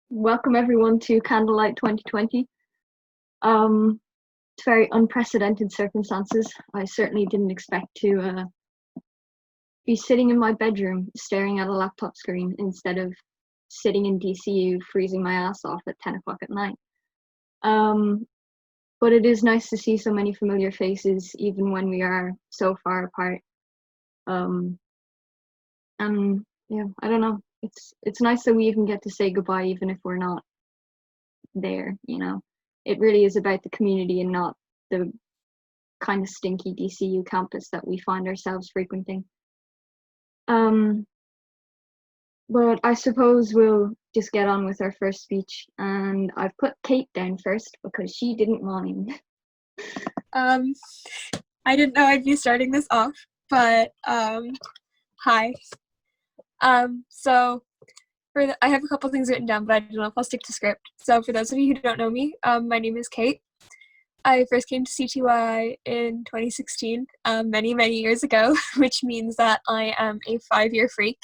Welcome everyone to Candlelight 2020. It's very unprecedented circumstances. I certainly didn't expect to be sitting in my bedroom staring at a laptop screen instead of sitting in DCU freezing my ass off at 10 o'clock at night. But it is nice to see so many familiar faces even when we are so far apart. And yeah, I don't know. It's nice that we even get to say goodbye even if we're not there, you know. It really is about the community and not the kind of stinky DCU campus that we find ourselves frequenting. But I suppose we'll just get on with our first speech, and I've put Kate down first because she didn't mind. I didn't know I'd be starting this off, but hi. So I have a couple things written down, but I don't know if I'll stick to script. So for those of you who don't know me, my name is Kate. I first came to CTYI in 2016, many, many years ago, which means that I am a 5-year freak.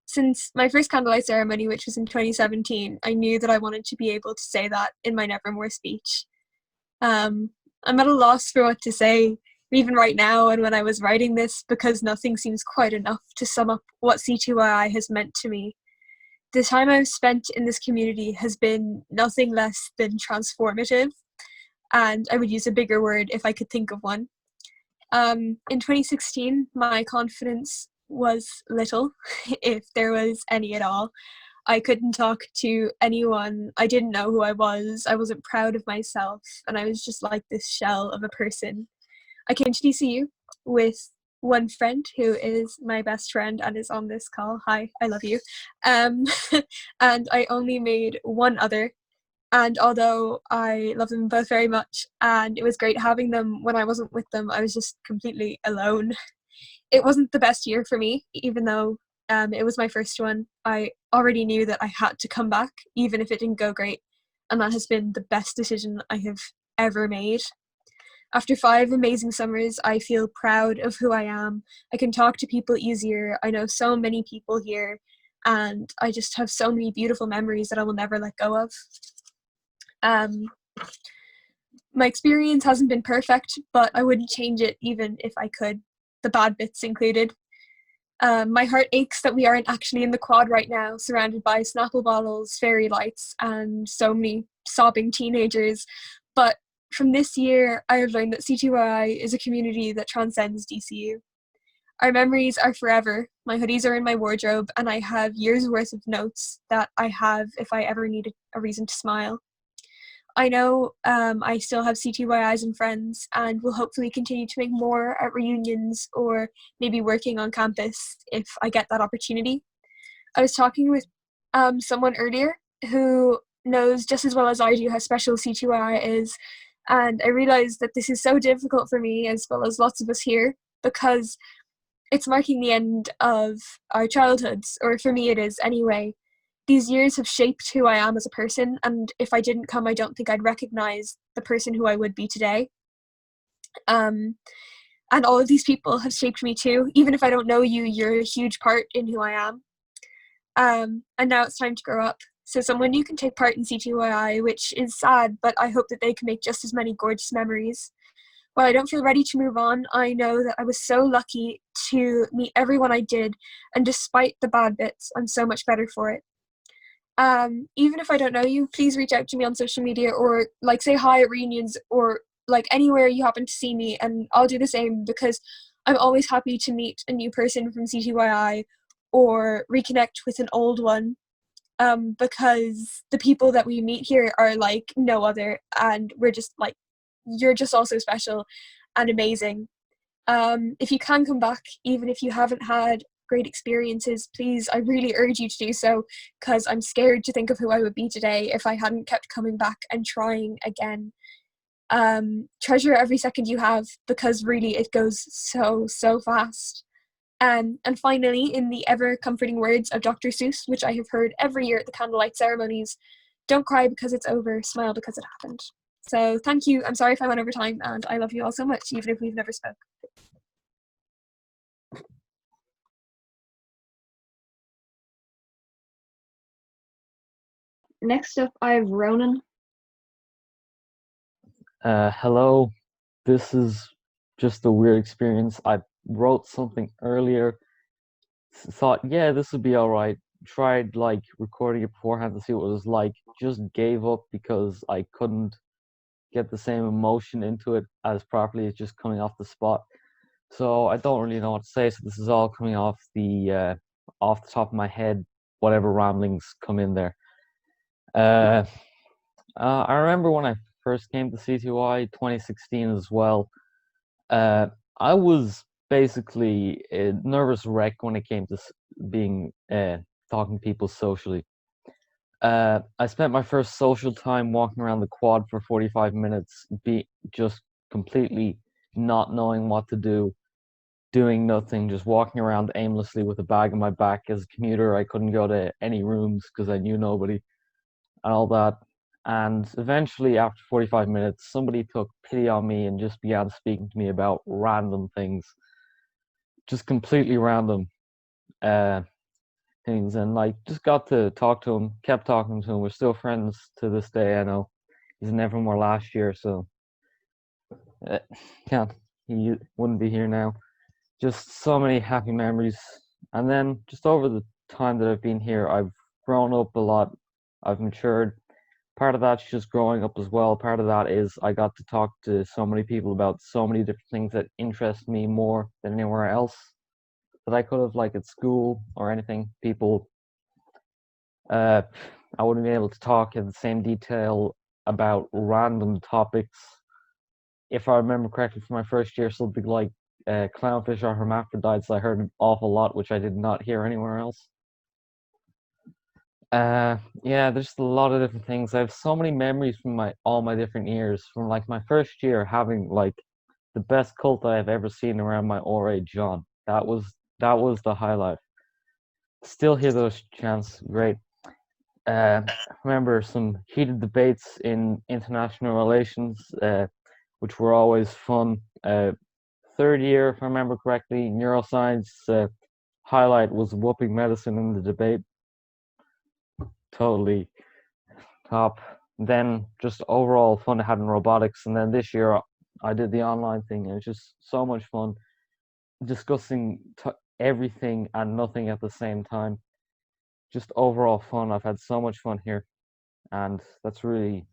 Since my first candlelight ceremony, which was in 2017, I knew that I wanted to be able to say that in my Nevermore speech. I'm at a loss for what to say, even right now and when I was writing this, because nothing seems quite enough to sum up what CTYI has meant to me. The time I've spent in this community has been nothing less than transformative, and I would use a bigger word if I could think of one. In 2016, my confidence was little, if there was any at all. I couldn't talk to anyone. I didn't know who I was. I wasn't proud of myself, and I was just like this shell of a person. I came to DCU with one friend who is my best friend and is on this call. Hi, I love you. And I only made one other. And although I love them both very much, and it was great having them, when I wasn't with them, I was just completely alone. It wasn't the best year for me, even though it was my first one. I already knew that I had to come back, even if it didn't go great. And that has been the best decision I have ever made. After 5 amazing summers, I feel proud of who I am. I can talk to people easier. I know so many people here, and I just have so many beautiful memories that I will never let go of. My experience hasn't been perfect, but I wouldn't change it even if I could, the bad bits included. My heart aches that we aren't actually in the quad right now, surrounded by Snapple bottles, fairy lights, and so many sobbing teenagers. But from this year, I have learned that CTYI is a community that transcends DCU. Our memories are forever. My hoodies are in my wardrobe, and I have years worth of notes that I have if I ever need a reason to smile. I know I still have CTYIs and friends, and will hopefully continue to make more at reunions or maybe working on campus if I get that opportunity. I was talking with someone earlier who knows just as well as I do how special CTYI is, and I realized that this is so difficult for me, as well as lots of us here, because it's marking the end of our childhoods, or for me it is anyway. These years have shaped who I am as a person, and if I didn't come, I don't think I'd recognize the person who I would be today. And all of these people have shaped me too. Even if I don't know you, you're a huge part in who I am. And now it's time to grow up. So someone new can take part in CTYI, which is sad, but I hope that they can make just as many gorgeous memories. While I don't feel ready to move on, I know that I was so lucky to meet everyone I did, and despite the bad bits, I'm so much better for it. Even if I don't know you, please reach out to me on social media, or like say hi at reunions, or like anywhere you happen to see me, and I'll do the same, because I'm always happy to meet a new person from CTYI or reconnect with an old one, because the people that we meet here are like no other, and we're just like, you're just all so special and amazing. If you can come back, even if you haven't had great experiences, please, I really urge you to do so, because I'm scared to think of who I would be today if I hadn't kept coming back and trying again. Treasure every second you have, because really it goes so fast. And finally, in the ever comforting words of Dr. Seuss, which I have heard every year at the candlelight ceremonies, don't cry because it's over, smile because it happened. So thank you. I'm sorry if I went over time, and I love you all so much, even if we've never spoke. Next up, I have Rónán. Hello. This is just a weird experience. I wrote something earlier, thought, yeah, this would be all right. Tried like recording it beforehand to see what it was like. Just gave up because I couldn't get the same emotion into it as properly as just coming off the spot. So I don't really know what to say. So this is all coming off the top of my head, whatever ramblings come in there. Uh, I remember when I first came to CTYI 2016 as well. I was basically a nervous wreck when it came to being talking to people socially. I spent my first social time walking around the quad for 45 minutes, just completely not knowing what to do, doing nothing, just walking around aimlessly with a bag on my back. As a commuter, I couldn't go to any rooms because I knew nobody and all that. And eventually, after 45 minutes, somebody took pity on me and just began speaking to me about random things, just completely random uh, things. And like, just got to talk to him, kept talking to him. We're still friends to this day. I know he's in Evermore last year, so uh, can't, he wouldn't be here now. Just so many happy memories. And then, just over the time that I've been here, I've grown up a lot, I've matured. Part of that's just growing up as well. Part of that is I got to talk to so many people about so many different things that interest me more than anywhere else that I could have, like at school or anything. People, I wouldn't be able to talk in the same detail about random topics. If I remember correctly from my first year, something like clownfish or hermaphrodites, I heard an awful lot, which I did not hear anywhere else. Yeah, there's a lot of different things. I have so many memories from all my different years. From like my first year having like the best cult I have ever seen around my RA John. That was the highlight. Still hear those chants, great. Remember some heated debates in international relations, which were always fun. Third year, if I remember correctly, neuroscience highlight was whooping medicine in the debate. Totally top. Then just overall fun I had in robotics, and then this year I did the online thing, and it's just so much fun discussing everything and nothing at the same time. Just overall fun. I've had so much fun here, and that's really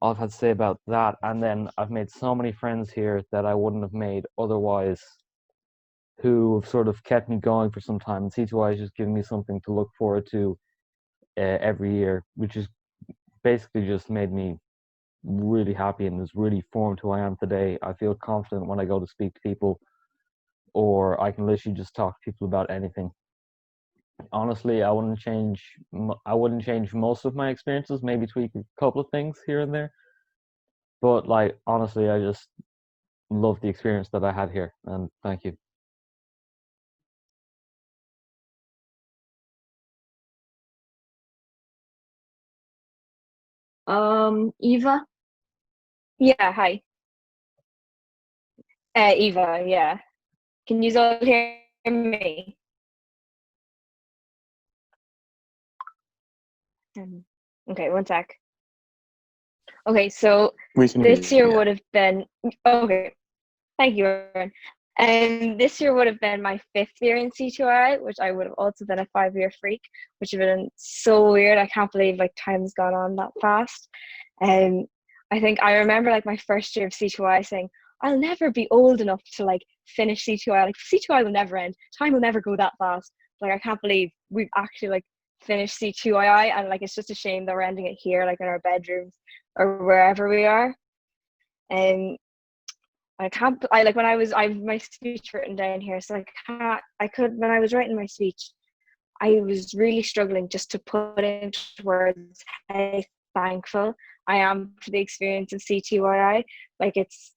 all I've had to say about that. And then I've made so many friends here that I wouldn't have made otherwise, who have sort of kept me going for some time. And C2I has just given me something to look forward to every year, which is basically just made me really happy and has really formed who I am today. I feel confident when I go to speak to people, or I can literally just talk to people about anything. Honestly, I wouldn't change. I wouldn't change most of my experiences. Maybe tweak a couple of things here and there. But like honestly, I just love the experience that I had here, and thank you. Eva. Yeah, hi. Eva, yeah. Can you all hear me? Okay, one sec. Okay, so this year would have been, okay, thank you, Aaron. And this year would have been my 5th year in CTYI, which I would have also been a 5-year freak, which would have been so weird. I can't believe like time's gone on that fast. And I think I remember like my first year of CTYI saying, I'll never be old enough to like finish CTYI. Like CTYI will never end. Time will never go that fast. Like I can't believe we've actually like finished CTYI, and like it's just a shame that we're ending it here, like in our bedrooms or wherever we are. And I can't. I like when I have my speech written down here, so when I was writing my speech, I was really struggling just to put into words how thankful I am for the experience of CTYI. Like it's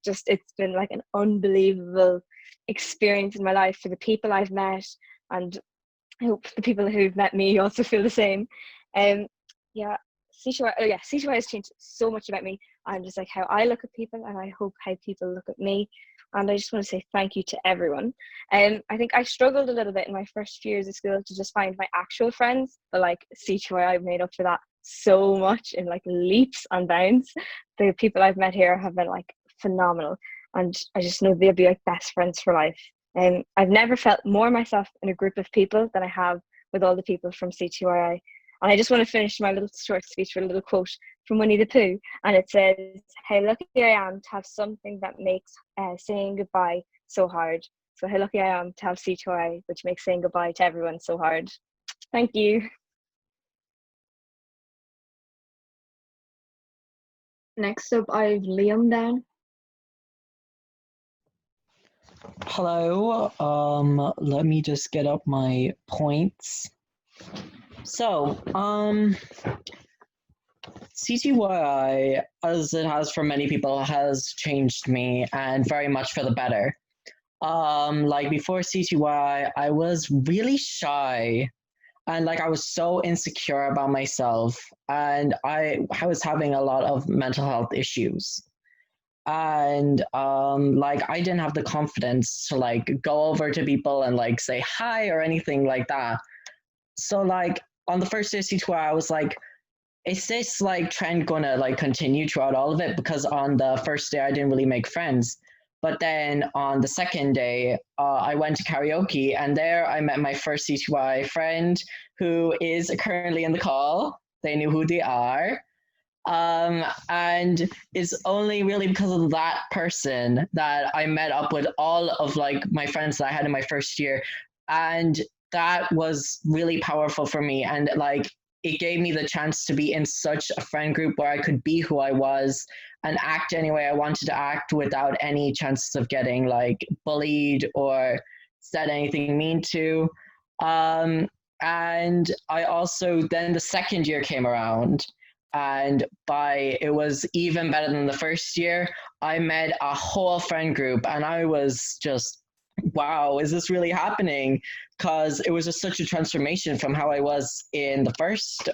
been like an unbelievable experience in my life for the people I've met, and I hope the people who've met me also feel the same. Yeah, CTYI has changed so much about me, and just like how I look at people, and I hope how people look at me. And I just want to say thank you to everyone. I think I struggled a little bit in my first few years of school to just find my actual friends, but like CTYI made up for that so much in like leaps and bounds. The people I've met here have been like phenomenal, and I just know they'll be like best friends for life. And I've never felt more myself in a group of people than I have with all the people from CTYI. And I just want to finish my little short speech with a little quote from Winnie the Pooh, and it says, "How lucky I am to have something that makes saying goodbye so hard." So how lucky I am to have CTYI, which makes saying goodbye to everyone so hard. Thank you. Next up, I have Liam down. Hello, let me just get up my points. So, CTYI, as it has for many people, has changed me, and very much for the better. Like before CTYI, I was really shy, and like I was so insecure about myself, and I was having a lot of mental health issues. And like I didn't have the confidence to like go over to people and like say hi or anything like that. So like on the first day of CTYI, I was like, is this like trend gonna like continue throughout all of it? Because on the first day I didn't really make friends, but then on the second day I went to karaoke, and there I met my first CTYI friend who is currently in the call. They knew who they are. And it's only really because of that person that I met up with all of like my friends that I had in my first year, and that was really powerful for me. And like it gave me the chance to be in such a friend group where I could be who I was and act any way I wanted to act without any chances of getting like bullied or said anything mean to. And I also, then the second year came around, and it was even better than the first year. I met a whole friend group, and I was just, wow, is this really happening? Because it was just such a transformation from how I was in the first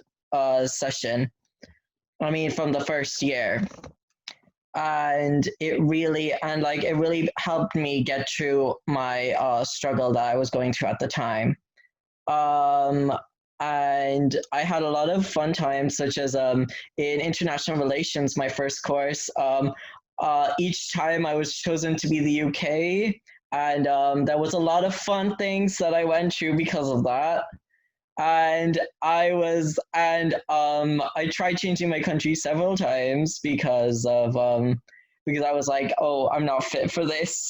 session. I mean, from the first year. And it really helped me get through my struggle that I was going through at the time. And I had a lot of fun times, such as in international relations, my first course. Each time I was chosen to be the UK, and there was a lot of fun things that I went through because of that. And I tried changing my country several times because I was like, oh, I'm not fit for this.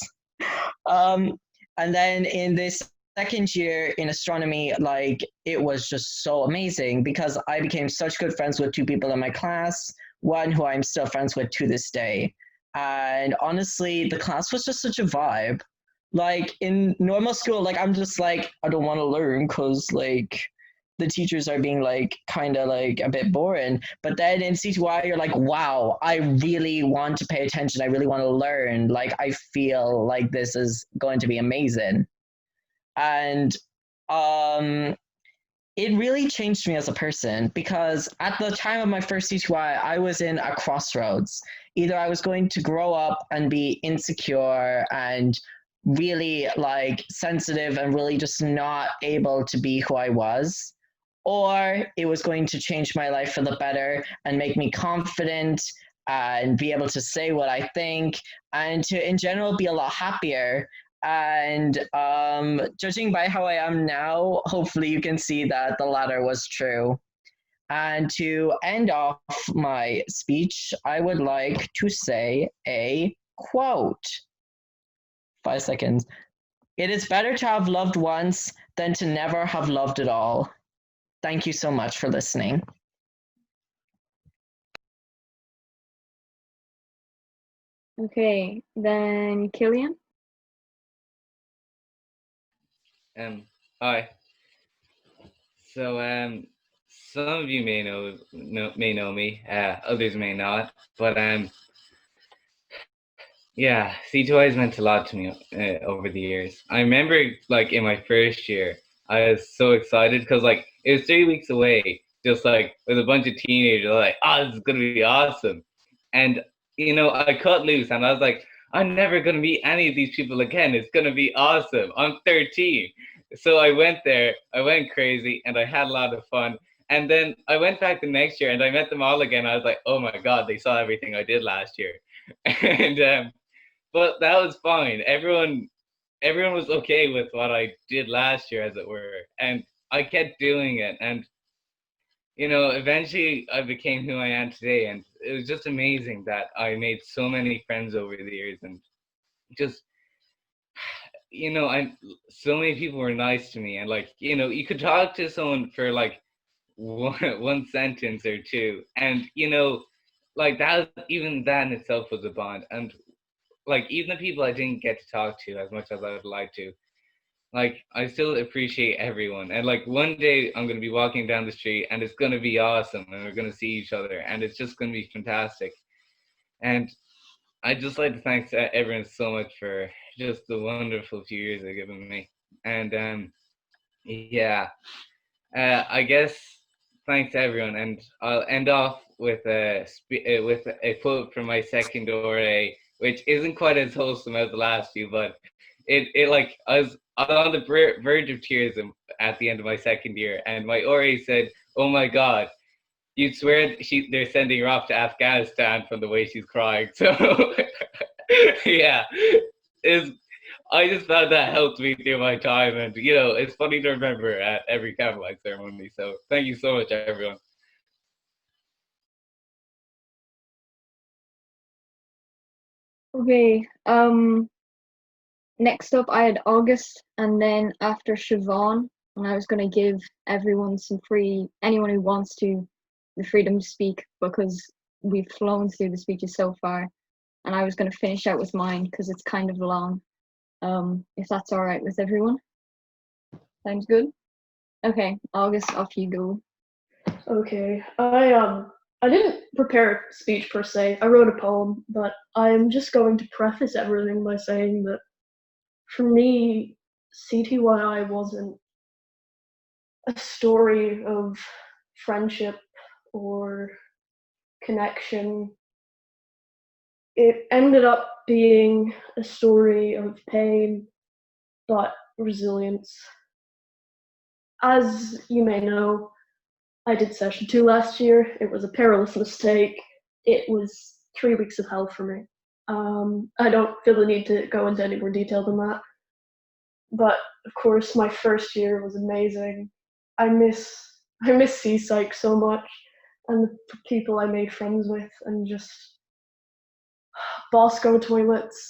And then in this second year in astronomy, like it was just so amazing because I became such good friends with two people in my class, one who I'm still friends with to this day. And honestly, the class was just such a vibe. Like in normal school, like I'm just like, I don't want to learn because like the teachers are being like kind of like a bit boring. But then in CTYI, you're like, wow, I really want to pay attention. I really want to learn. Like I feel like this is going to be amazing. And it really changed me as a person because at the time of my first CTYI, I was in a crossroads. Either I was going to grow up and be insecure and really like sensitive and really just not able to be who I was, or it was going to change my life for the better and make me confident and be able to say what I think and to in general be a lot happier. And judging by how I am now, hopefully you can see that the latter was true. And to end off my speech, I would like to say a quote. 5 seconds. It is better to have loved once than to never have loved at all. Thank you so much for listening. Okay, then Cillian. Hi. So some of you may know me, others may not, but yeah, CTYI has meant a lot to me over the years. I remember like in my first year, I was so excited because like it was 3 weeks away, just like with a bunch of teenagers, like, oh, this is gonna be awesome. And you know, I cut loose and I was like, I'm never gonna meet any of these people again. It's gonna be awesome. I'm 13. So I went there, I went crazy, and I had a lot of fun. And then I went back the next year and I met them all again. I was like, oh my God, they saw everything I did last year. And but that was fine. Everyone was okay with what I did last year, as it were. And I kept doing it. And, you know, eventually I became who I am today. And it was just amazing that I made so many friends over the years. And just, you know, so many people were nice to me. And like, you know, you could talk to someone for like one sentence or two, and you know, like even that in itself was a bond. And like, even the people I didn't get to talk to as much as I would like to, like, I still appreciate everyone. And like, one day I'm going to be walking down the street and it's going to be awesome and we're going to see each other and it's just going to be fantastic. And I'd just like to thank everyone so much for just the wonderful few years they've given me. And yeah, I guess thanks to everyone, and I'll end off with a quote from my second ORA, which isn't quite as wholesome as the last few, but it like I was on the verge of tears at the end of my second year, and my ORA said, "Oh my God, you'd swear they're sending her off to Afghanistan from the way she's crying." So yeah, I just found that helped me through my time, and you know, it's funny to remember at every Candlelight ceremony. So thank you so much, everyone. Okay. Next up, I had August, and then after Siobhan, and I was going to give everyone anyone who wants to, the freedom to speak, because we've flown through the speeches so far, and I was going to finish out with mine because it's kind of long. If that's all right with everyone. Sounds good? Okay, August, off you go. Okay, I didn't prepare a speech per se. I wrote a poem, but I'm just going to preface everything by saying that for me, CTYI wasn't a story of friendship or connection. It ended up being a story of pain, but resilience. As you may know, I did session 2 last year. It was a perilous mistake. It was 3 weeks of hell for me. I don't feel the need to go into any more detail than that. But of course, my first year was amazing. I miss CPsych so much, and the people I made friends with, and just Bosco toilets.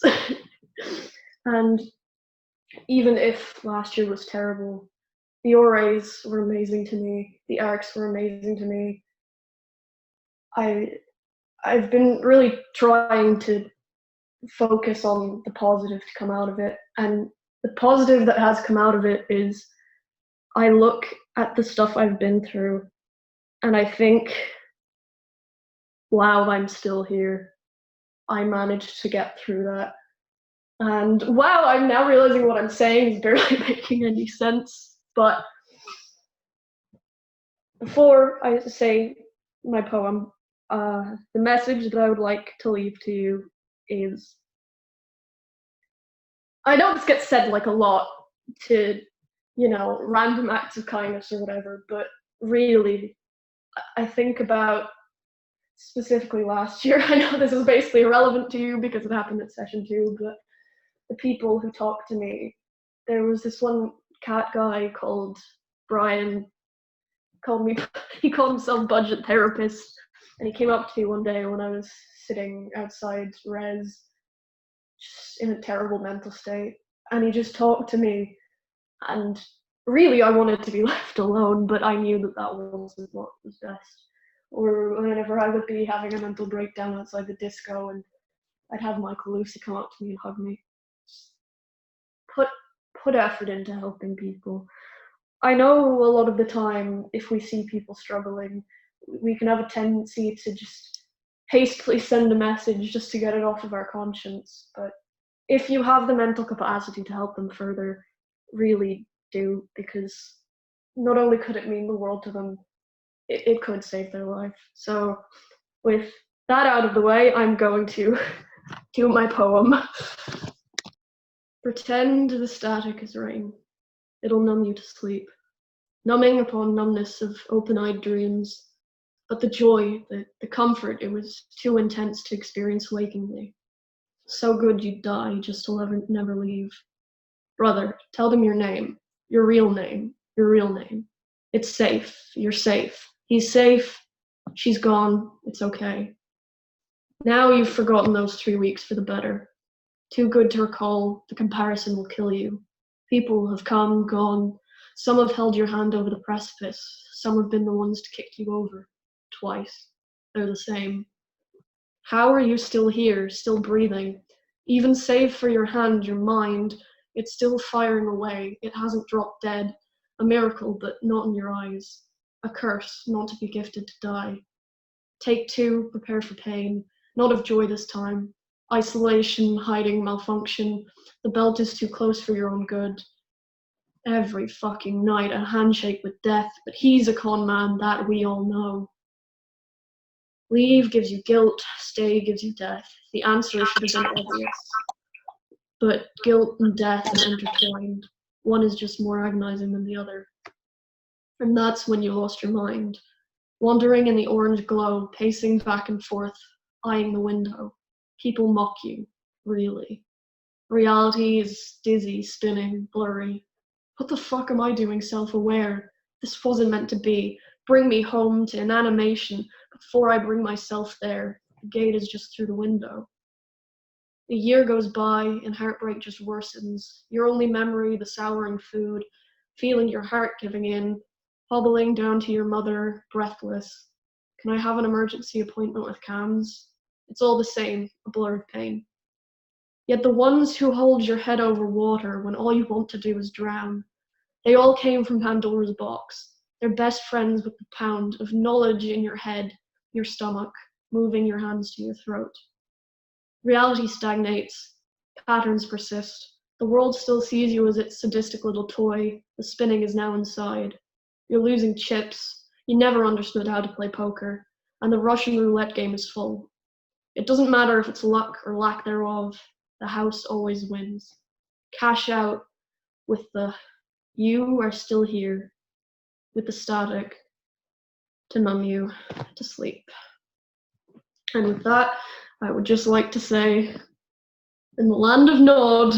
And even if last year was terrible, the ORAs were amazing to me. The ARCs were amazing to me. I've been really trying to focus on the positive to come out of it. And the positive that has come out of it is I look at the stuff I've been through and I think, wow, I'm still here. I managed to get through that. And wow, I'm now realizing what I'm saying is barely making any sense. But before I say my poem, the message that I would like to leave to you is, I know this gets said like a lot to, you know, random acts of kindness or whatever, but really, I think about specifically last year. I know this is basically irrelevant to you because it happened at session 2, but the people who talked to me, there was this one cat guy called Brian, he called himself budget therapist, and he came up to me one day when I was sitting outside res, just in a terrible mental state, and he just talked to me, and really I wanted to be left alone, but I knew that that wasn't what was best. Or whenever I would be having a mental breakdown outside the disco, and I'd have Michael Lucy come up to me and hug me. Just put effort into helping people. I know a lot of the time, if we see people struggling, we can have a tendency to just hastily send a message just to get it off of our conscience. But if you have the mental capacity to help them further, really do, because not only could it mean the world to them, it could save their life. So with that out of the way, I'm going to do my poem. Pretend the static is rain. It'll numb you to sleep. numbing upon numbness of open-eyed dreams. But the joy, the comfort, it was too intense to experience wakingly. So good you'd die just to never leave. Brother, tell them your name, your real name, your real name. It's safe, you're safe. He's safe, she's gone, it's okay. Now you've forgotten those 3 weeks for the better. Too good to recall, the comparison will kill you. People have come, gone. Some have held your hand over the precipice. Some have been the ones to kick you over. Twice. They're the same. How are you still here, still breathing? Even save for your hand, your mind, it's still firing away. It hasn't dropped dead. A miracle, but not in your eyes. A curse, not to be gifted to die. Take 2, prepare for pain. Not of joy this time. Isolation, hiding, malfunction. The belt is too close for your own good. Every fucking night, a handshake with death, but he's a con man, that we all know. Leave gives you guilt, stay gives you death. The answer should have been obvious. But guilt and death are intertwined. One is just more agonizing than the other. And that's when you lost your mind. Wandering in the orange glow, pacing back and forth, eyeing the window. People mock you, really. Reality is dizzy, spinning, blurry. What the fuck am I doing self-aware? This wasn't meant to be. Bring me home to inanimation before I bring myself there. The gate is just through the window. A year goes by and heartbreak just worsens. Your only memory, the souring food, feeling your heart giving in, hobbling down to your mother, breathless. Can I have an emergency appointment with CAMS? It's all the same, a blur of pain. Yet the ones who hold your head over water when all you want to do is drown, they all came from Pandora's box. They're best friends with the pound of knowledge in your head, your stomach, moving your hands to your throat. Reality stagnates. Patterns persist. The world still sees you as its sadistic little toy. The spinning is now inside. You're losing chips. You never understood how to play poker. And the Russian roulette game is full. It doesn't matter if it's luck or lack thereof. The house always wins. Cash out with the "you are still here," with the static to numb you to sleep. And with that, I would just like to say, in the land of Nod,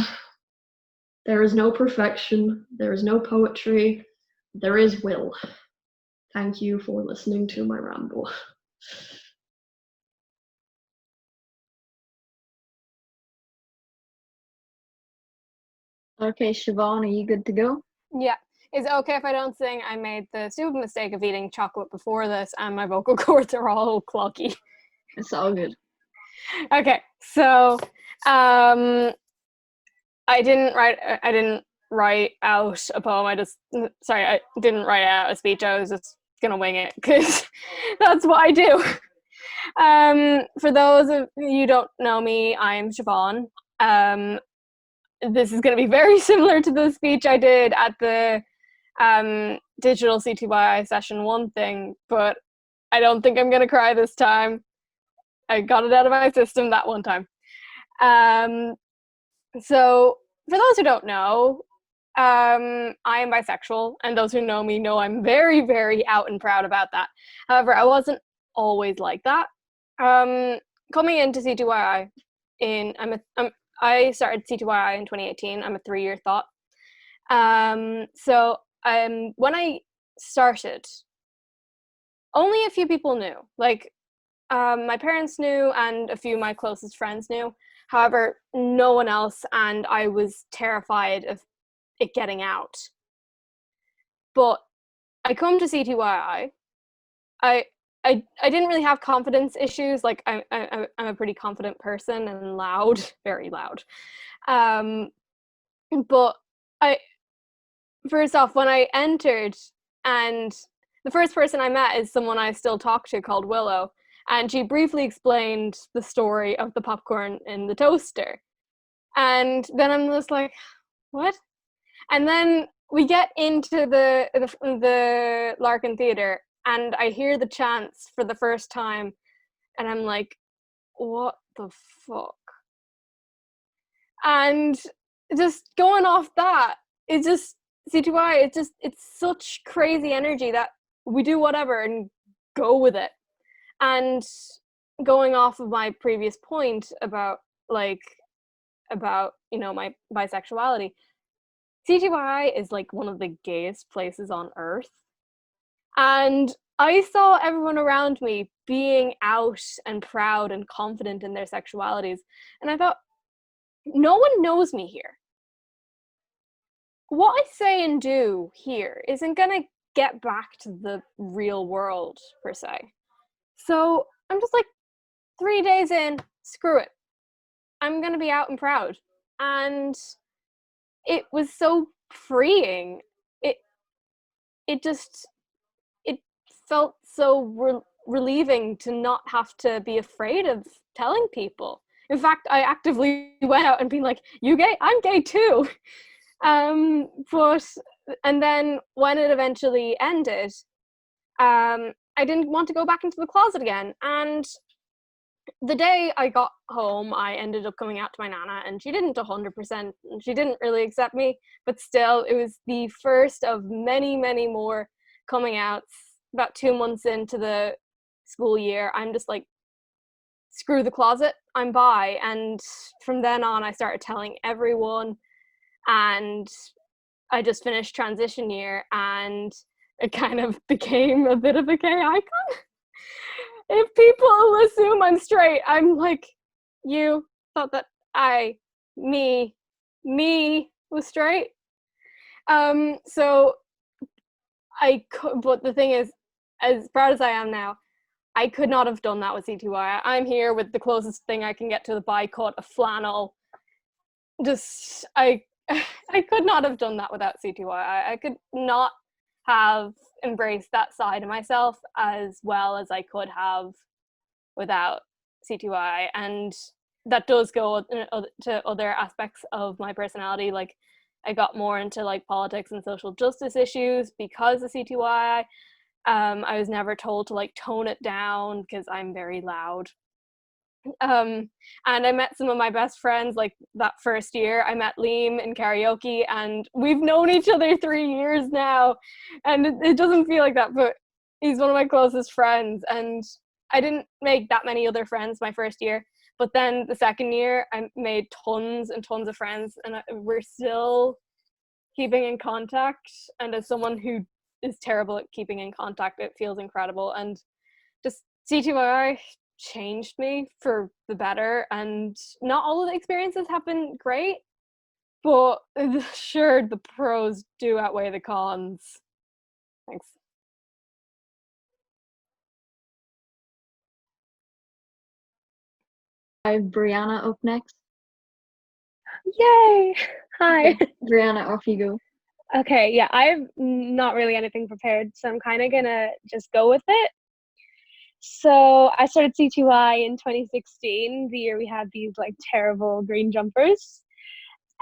there is no perfection, there is no poetry, there is will. Thank you for listening to my ramble. Okay, Siobhan, are you good to go? Yeah. Is it okay if I don't sing? I made the stupid mistake of eating chocolate before this and my vocal cords are all cloggy. It's all good. Okay, so I didn't write out a poem. I didn't write out a speech. I was just gonna wing it because that's what I do. For those of you who don't know me, I'm Siobhan. This is going to be very similar to the speech I did at the digital CTYI session 1 thing, but I don't think I'm going to cry this time. I got it out of my system that one time. So for those who don't know, I am bisexual, and those who know me know I'm very, very out and proud about that. However, I wasn't always like that. Coming into CTYI, I started CTYI in 2018. I'm a 3-year thought. So when I started, only a few people knew. Like, my parents knew and a few of my closest friends knew. However, no one else, and I was terrified of it getting out. But I come to CTYI. I didn't really have confidence issues. Like, I'm a pretty confident person and loud, very loud. But first off, when I entered, and the first person I met is someone I still talk to called Willow, and she briefly explained the story of the popcorn in the toaster. And then I'm just like, what? And then we get into the Larkin Theatre, and I hear the chants for the first time, and I'm like, what the fuck? And just going off that, it just CTYI, it's such crazy energy that we do whatever and go with it. And going off of my previous point about my bisexuality, CTYI is like one of the gayest places on earth. And I saw everyone around me being out and proud and confident in their sexualities. And I thought, no one knows me here. What I say and do here isn't going to get back to the real world, per se. So I'm just like, 3 days in, screw it. I'm going to be out and proud. And it was so freeing. It felt so relieving to not have to be afraid of telling people. In fact, I actively went out and been like, you gay? I'm gay too. And then when it eventually ended, I didn't want to go back into the closet again. And the day I got home, I ended up coming out to my nana, and she didn't 100%, she didn't really accept me, but still, it was the first of many, many more coming outs. About 2 months into the school year, I'm just like, screw the closet, I'm bi. And from then on, I started telling everyone, and I just finished transition year, and it kind of became a bit of a gay icon. If people assume I'm straight, I'm like, you thought that me was straight? So I could, but the thing is, as proud as I am now, I could not have done that with CTYI. I'm here with the closest thing I can get to the bi cut, a flannel. Just, I could not have done that without CTYI. I could not have embraced that side of myself as well as I could have without CTYI. And that does go to other aspects of my personality. Like, I got more into like politics and social justice issues because of CTYI. I was never told to like tone it down because I'm very loud. And I met some of my best friends like that first year. I met Liam in karaoke, and we've known each other 3 years now, and it doesn't feel like that, but he's one of my closest friends. And I didn't make that many other friends my first year, but then the second year I made tons and tons of friends, and we're still keeping in contact. And as someone who is terrible at keeping in contact, it feels incredible. And just CTYI changed me for the better, and not all of the experiences have been great, but sure, the pros do outweigh the cons. Thanks. I have Brianna up next. Yay! Hi. Okay, Brianna, off you go. Okay, yeah, I have not really anything prepared, so I'm kind of gonna just go with it. So I started CTYI in 2016, the year we had these like terrible green jumpers.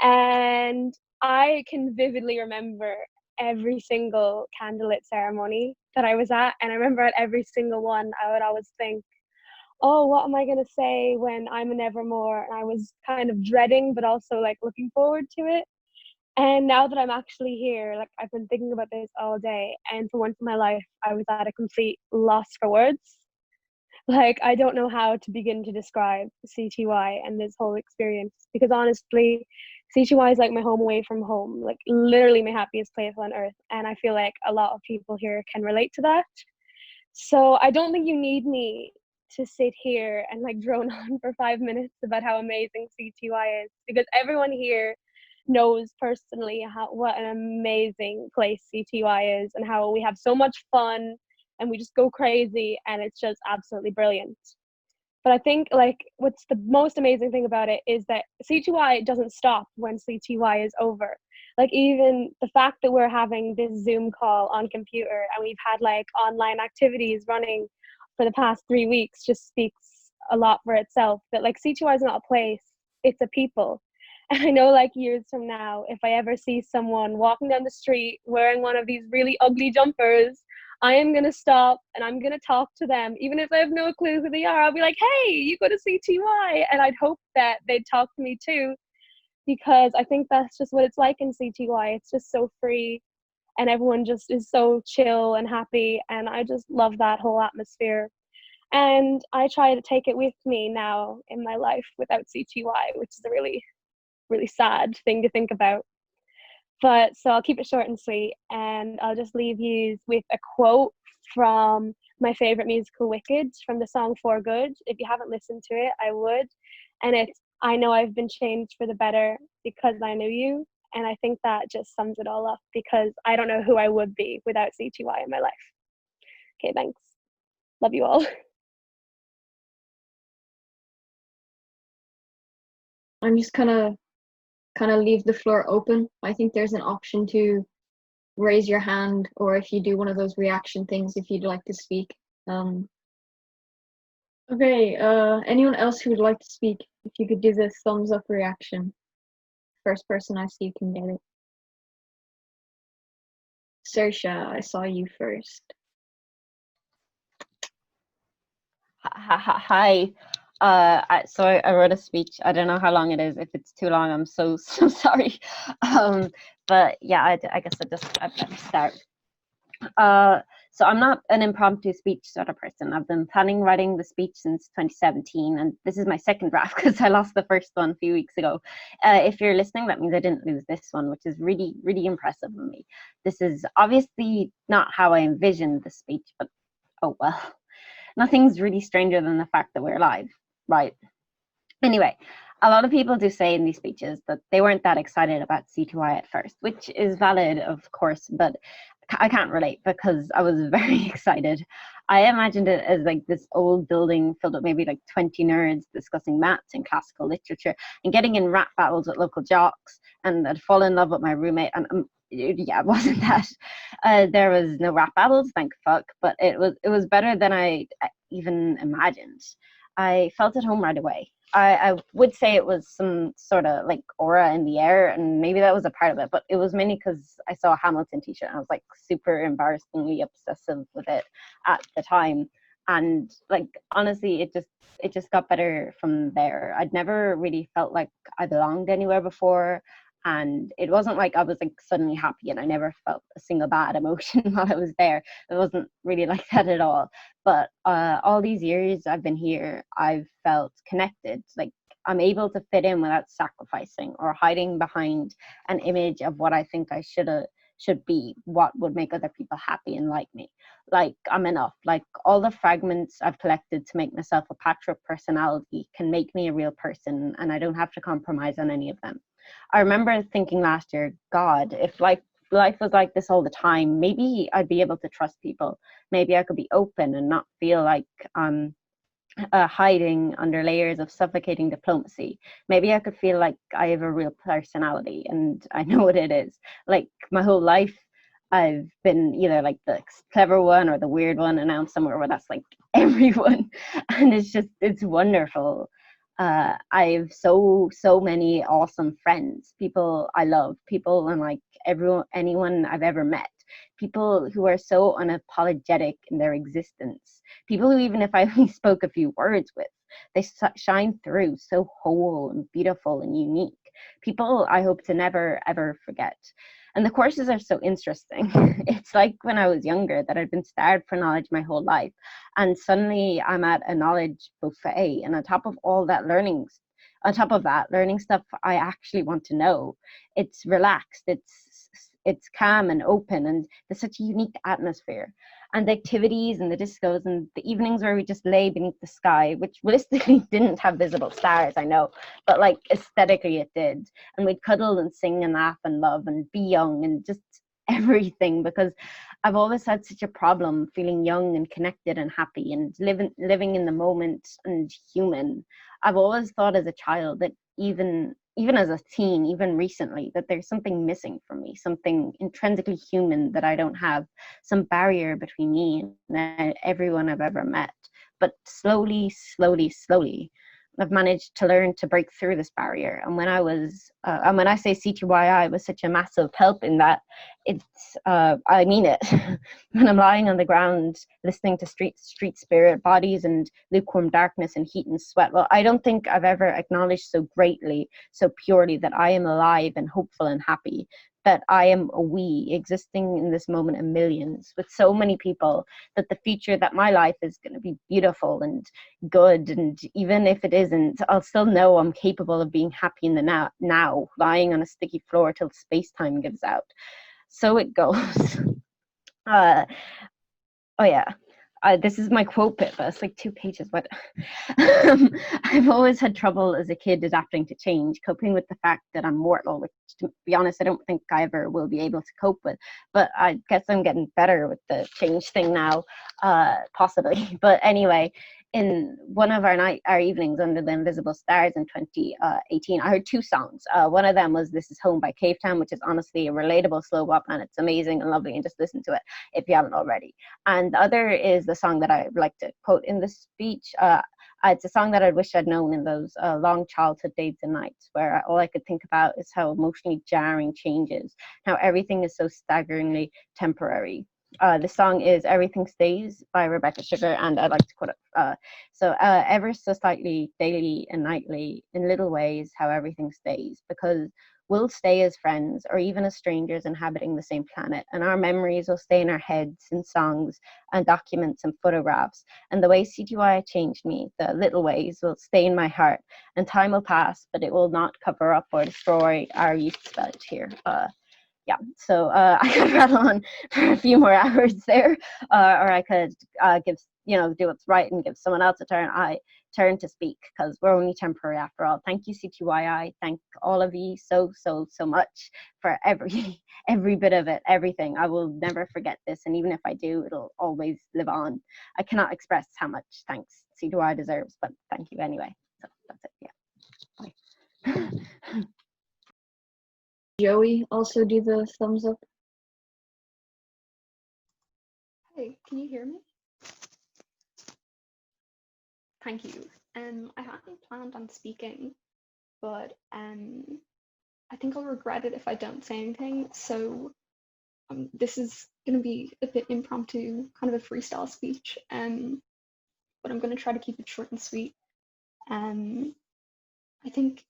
And I can vividly remember every single candlelit ceremony that I was at. And I remember at every single one, I would always think, oh, what am I going to say when I'm an Evermore? And I was kind of dreading, but also like looking forward to it. And now that I'm actually here, like I've been thinking about this all day. And for once in my life, I was at a complete loss for words. Like, I don't know how to begin to describe CTYI and this whole experience, because honestly, CTYI is like my home away from home, like literally my happiest place on earth. And I feel like a lot of people here can relate to that. So I don't think you need me to sit here and like drone on for 5 minutes about how amazing CTYI is, because everyone here knows personally what an amazing place CTYI is, and how we have so much fun and we just go crazy, and it's just absolutely brilliant. But I think like what's the most amazing thing about it is that CTYI doesn't stop when CTYI is over. Like, even the fact that we're having this Zoom call on computer and we've had like online activities running for the past 3 weeks just speaks a lot for itself, that like CTYI is not a place, it's a people. And I know like years from now, if I ever see someone walking down the street wearing one of these really ugly jumpers, I am going to stop and I'm going to talk to them. Even if I have no clue who they are, I'll be like, hey, you go to CTYI. And I'd hope that they'd talk to me too. because I think that's just what it's like in CTYI. It's just so free and everyone just is so chill and happy, and I just love that whole atmosphere. And I try to take it with me now in my life without CTYI, which is a really, really sad thing to think about. But so I'll keep it short and sweet, and I'll just leave you with a quote from my favorite musical, Wicked, from the song For Good. If you haven't listened to it, I would. And it's, I know I've been changed for the better because I knew you. And I think that just sums it all up, because I don't know who I would be without CTYI in my life. Okay, thanks. Love you all. I'm just kind of leave the floor open. I think there's an option to raise your hand, or if you do one of those reaction things, if you'd like to speak. Okay, anyone else who would like to speak, if you could do the thumbs up reaction. First person I see can get it. Saoirse, I saw you first. Hi. So I wrote a speech. I don't know how long it is. If it's too long, I'm so sorry. But yeah, I guess I better start. So I'm not an impromptu speech sort of person. I've been planning writing the speech since 2017, and this is my second draft because I lost the first one a few weeks ago. If you're listening, that means I didn't lose this one, which is really, really impressive of me. This is obviously not how I envisioned the speech, but oh well. Nothing's really stranger than the fact that we're alive, right? Anyway, a lot of people do say in these speeches that they weren't that excited about CTYI at first, which is valid, of course, but I can't relate because I was very excited. I imagined it as like this old building filled with maybe like 20 nerds discussing maths and classical literature and getting in rap battles with local jocks, and I'd fall in love with my roommate, and yeah, it wasn't that. There was no rap battles, thank fuck, but it was better than I even imagined. I felt at home right away. I would say it was some sort of like aura in the air, and maybe that was a part of it, but it was mainly because I saw a Hamilton t-shirt and I was like super embarrassingly obsessive with it at the time. And like honestly, it just got better from there. I'd never really felt like I belonged anywhere before, and it wasn't like I was like suddenly happy and I never felt a single bad emotion while I was there. It wasn't really like that at all. But all these years I've been here, I've felt connected. Like I'm able to fit in without sacrificing or hiding behind an image of what I think I should be, what would make other people happy and like me. Like I'm enough. Like all the fragments I've collected to make myself a patch of personality can make me a real person, and I don't have to compromise on any of them. I remember thinking last year, God, if life was like this all the time, maybe I'd be able to trust people. Maybe I could be open and not feel like hiding under layers of suffocating diplomacy. Maybe I could feel like I have a real personality, and I know what it is. Like my whole life, I've been either like the clever one or the weird one, and now I'm somewhere where that's like everyone, and it's wonderful. I've so many awesome friends, people I love, people and like anyone I've ever met, people who are so unapologetic in their existence, people who even if I only spoke a few words with, they shine through so whole and beautiful and unique, people I hope to never ever forget. And the courses are so interesting. It's like when I was younger that I'd been starved for knowledge my whole life, and suddenly I'm at a knowledge buffet, and on top of that, learning stuff I actually want to know. It's relaxed, it's calm and open, and there's such a unique atmosphere. And the activities and the discos and the evenings where we just lay beneath the sky, which realistically didn't have visible stars, I know, but like aesthetically it did. And we'd cuddle and sing and laugh and love and be young and just everything, because I've always had such a problem feeling young and connected and happy and living in the moment and human. I've always thought as a child that even as a teen, even recently, that there's something missing from me, something intrinsically human that I don't have, some barrier between me and everyone I've ever met. But slowly, I've managed to learn to break through this barrier. And when I say CTYI was such a massive help in that, I mean it. When I'm lying on the ground listening to street spirit, bodies and lukewarm darkness and heat and sweat, well, I don't think I've ever acknowledged so greatly, so purely, that I am alive and hopeful and happy, that I am a we existing in this moment of millions with so many people, that the future, that my life is going to be beautiful and good, and even if it isn't, I'll still know I'm capable of being happy in the now, lying on a sticky floor till space-time gives out. So it goes. Oh yeah. This is my quote bit, but it's like 2 pages. But I've always had trouble as a kid adapting to change, coping with the fact that I'm mortal, which, to be honest, I don't think I ever will be able to cope with. But I guess I'm getting better with the change thing now, possibly. But anyway, in one of our evenings under the invisible stars in 2018, I heard 2 songs. One of them was "This Is Home" by Cave Town, which is honestly a relatable slow bop, and it's amazing and lovely, and just listen to it if you haven't already. And the other is the song that I would like to quote in this speech. It's a song that I wish I'd known in those long childhood days and nights, where all I could think about is how emotionally jarring change is, how everything is so staggeringly temporary. The song is "Everything Stays" by Rebecca Sugar, and I'd like to quote it. Ever so slightly, daily and nightly, in little ways, how everything stays, because we'll stay as friends or even as strangers inhabiting the same planet, and our memories will stay in our heads, in songs and documents and photographs. And the way CTYI changed me, the little ways, will stay in my heart, and time will pass, but it will not cover up or destroy our youth spent here. Yeah, so I could rattle on for a few more hours there, or I could do what's right and give someone else a turn. I turn to speak because we're only temporary after all. Thank you, CTYI. Thank all of you so much for every bit of it, everything. I will never forget this, and even if I do, it'll always live on. I cannot express how much thanks CTYI deserves, but thank you anyway. So that's it. Yeah. Bye. Joey also do the thumbs up. Hey, can you hear me? Thank you. I hadn't planned on speaking, but I think I'll regret it if I don't say anything. So this is going to be a bit impromptu, kind of a freestyle speech, but I'm going to try to keep it short and sweet. I think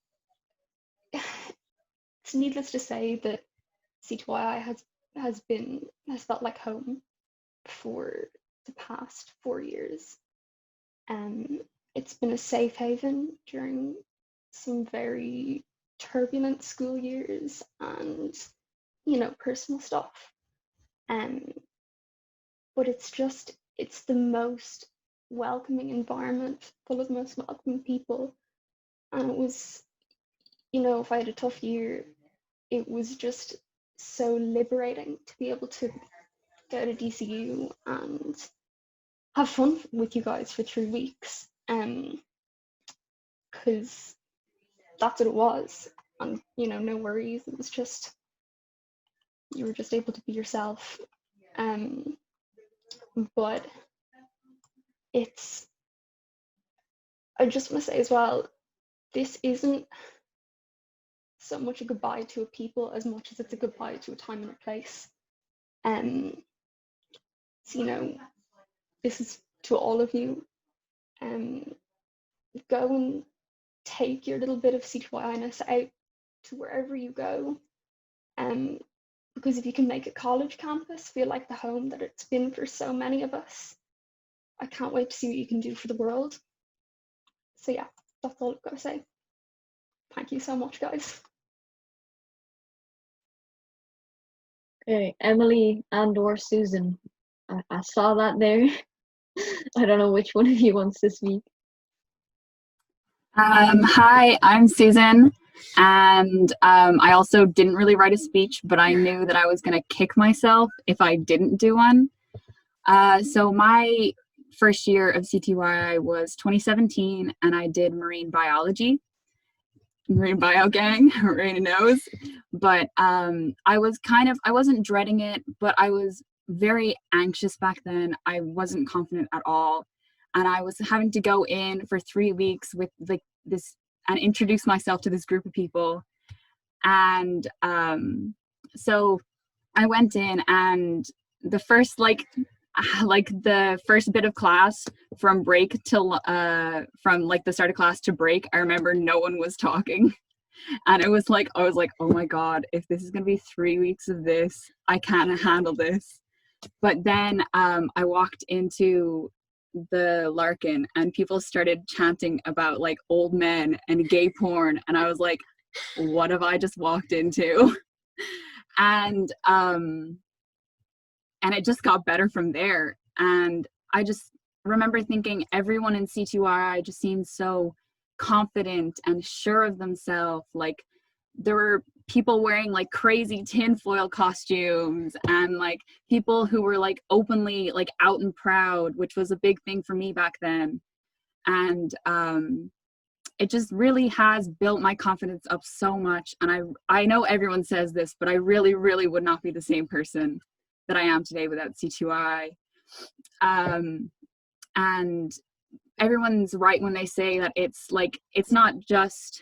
it's needless to say that CTYI has felt like home for the past 4 years. It's been a safe haven during some very turbulent school years and, personal stuff. But it's the most welcoming environment, full of the most welcoming people. And it was, if I had a tough year, it was just so liberating to be able to go to DCU and have fun with you guys for 3 weeks, because that's what it was. And no worries, it was just, you were just able to be yourself. But I just want to say as well, this isn't so much a goodbye to a people as much as it's a goodbye to a time and a place. So, this is to all of you. Go and take your little bit of CTYI-ness out to wherever you go. Because if you can make a college campus feel like the home that it's been for so many of us, I can't wait to see what you can do for the world. So yeah, that's all I've got to say. Thank you so much, guys. Okay, Emily and/or Susan. I saw that there. I don't know which one of you wants to speak. Hi, I'm Susan, and I also didn't really write a speech, but I knew that I was going to kick myself if I didn't do one. So my first year of CTYI was 2017, and I did marine biology. Marine bio gang, Raina knows. But I wasn't dreading it, but I was very anxious back then. I wasn't confident at all. And I was having to go in for 3 weeks with like and introduce myself to this group of people. And so I went in, and the first the first bit of class from break till from like the start of class to break, I remember no one was talking. And it was like, I was like, oh my God, if this is going to be 3 weeks of this, I can't handle this. But then I walked into the Larkin and people started chanting about like old men and gay porn. And I was like, what have I just walked into? And it just got better from there. And I just remember thinking everyone in CTYI just seemed so confident and sure of themselves. Like there were people wearing like crazy tinfoil costumes, and like people who were like openly like out and proud, which was a big thing for me back then. And it just really has built my confidence up so much. And I know everyone says this, but I really, really would not be the same person that I am today without CTYI. And everyone's right when they say that it's like, it's not just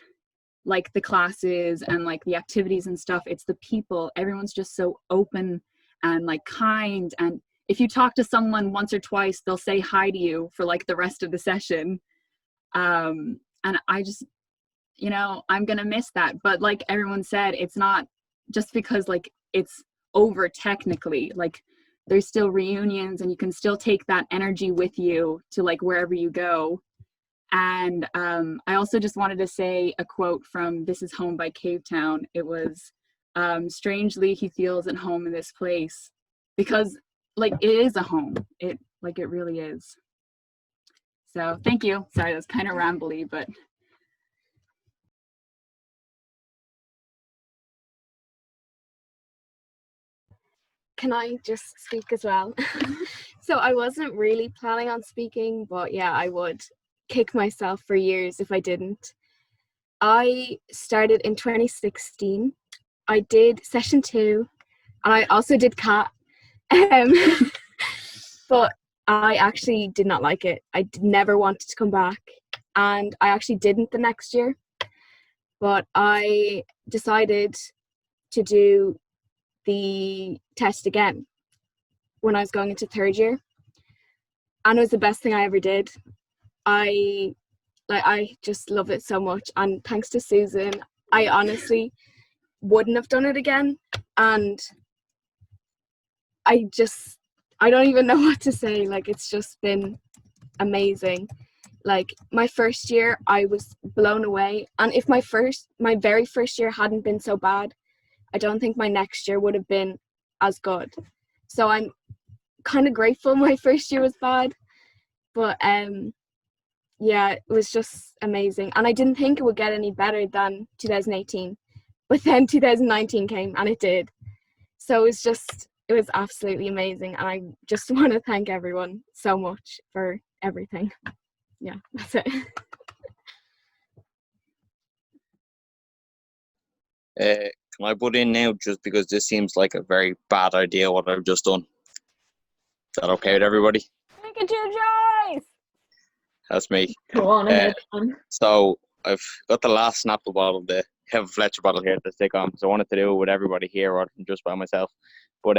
like the classes and like the activities and stuff, it's the people. Everyone's just so open and like kind. And if you talk to someone once or twice, they'll say hi to you for like the rest of the session. And I just, you know, I'm gonna miss that. But like everyone said, it's not just because like it's over technically, like there's still reunions and you can still take that energy with you to like wherever you go. And I also just wanted to say a quote from This Is Home by Cavetown. It was, strangely, he feels at home in this place, because like it is a home. It really is. So thank you. Sorry, that's kind of rambly, but. Can I just speak as well? So I wasn't really planning on speaking, but yeah, I would kick myself for years if I didn't. I started in 2016. I did session 2, and I also did CAT. But I actually did not like it. I never wanted to come back, and I actually didn't the next year. But I decided to do the test again when I was going into 3rd year, and it was the best thing I ever did. I just love it so much, and thanks to Susan, I honestly wouldn't have done it again. And I don't even know what to say. Like, it's just been amazing. Like, my first year, I was blown away, and if my very first year hadn't been so bad, I don't think my next year would have been as good. So I'm kind of grateful my first year was bad, but yeah, it was just amazing. And I didn't think it would get any better than 2018, but then 2019 came and it did. So it was absolutely amazing. And I just want to thank everyone so much for everything. Yeah, that's it. Can I butt in now, just because this seems like a very bad idea what I've just done? Is that okay with everybody? Look at you, Joyce! That's me. Go on ahead. So I've got the last Snapple bottle, the Kevin Fletcher bottle here to stick on, because I wanted to do it with everybody here rather than just by myself. But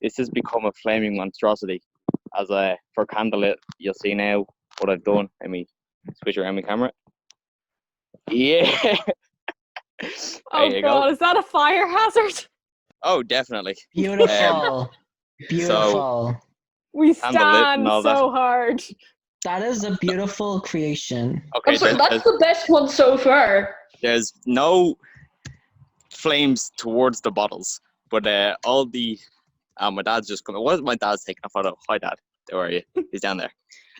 this has become a flaming monstrosity. As for Candlelight, you'll see now what I've done. Let me switch around my camera. Yeah. Oh God, is that a fire hazard? Oh, definitely. Beautiful. Beautiful. So, we stand so hard. That is a beautiful creation. Okay, that's the best one so far. There's no flames towards the bottles, but all the my dad's just coming. What is my dad's taking a photo? Hi, Dad. Where are you? He's down there.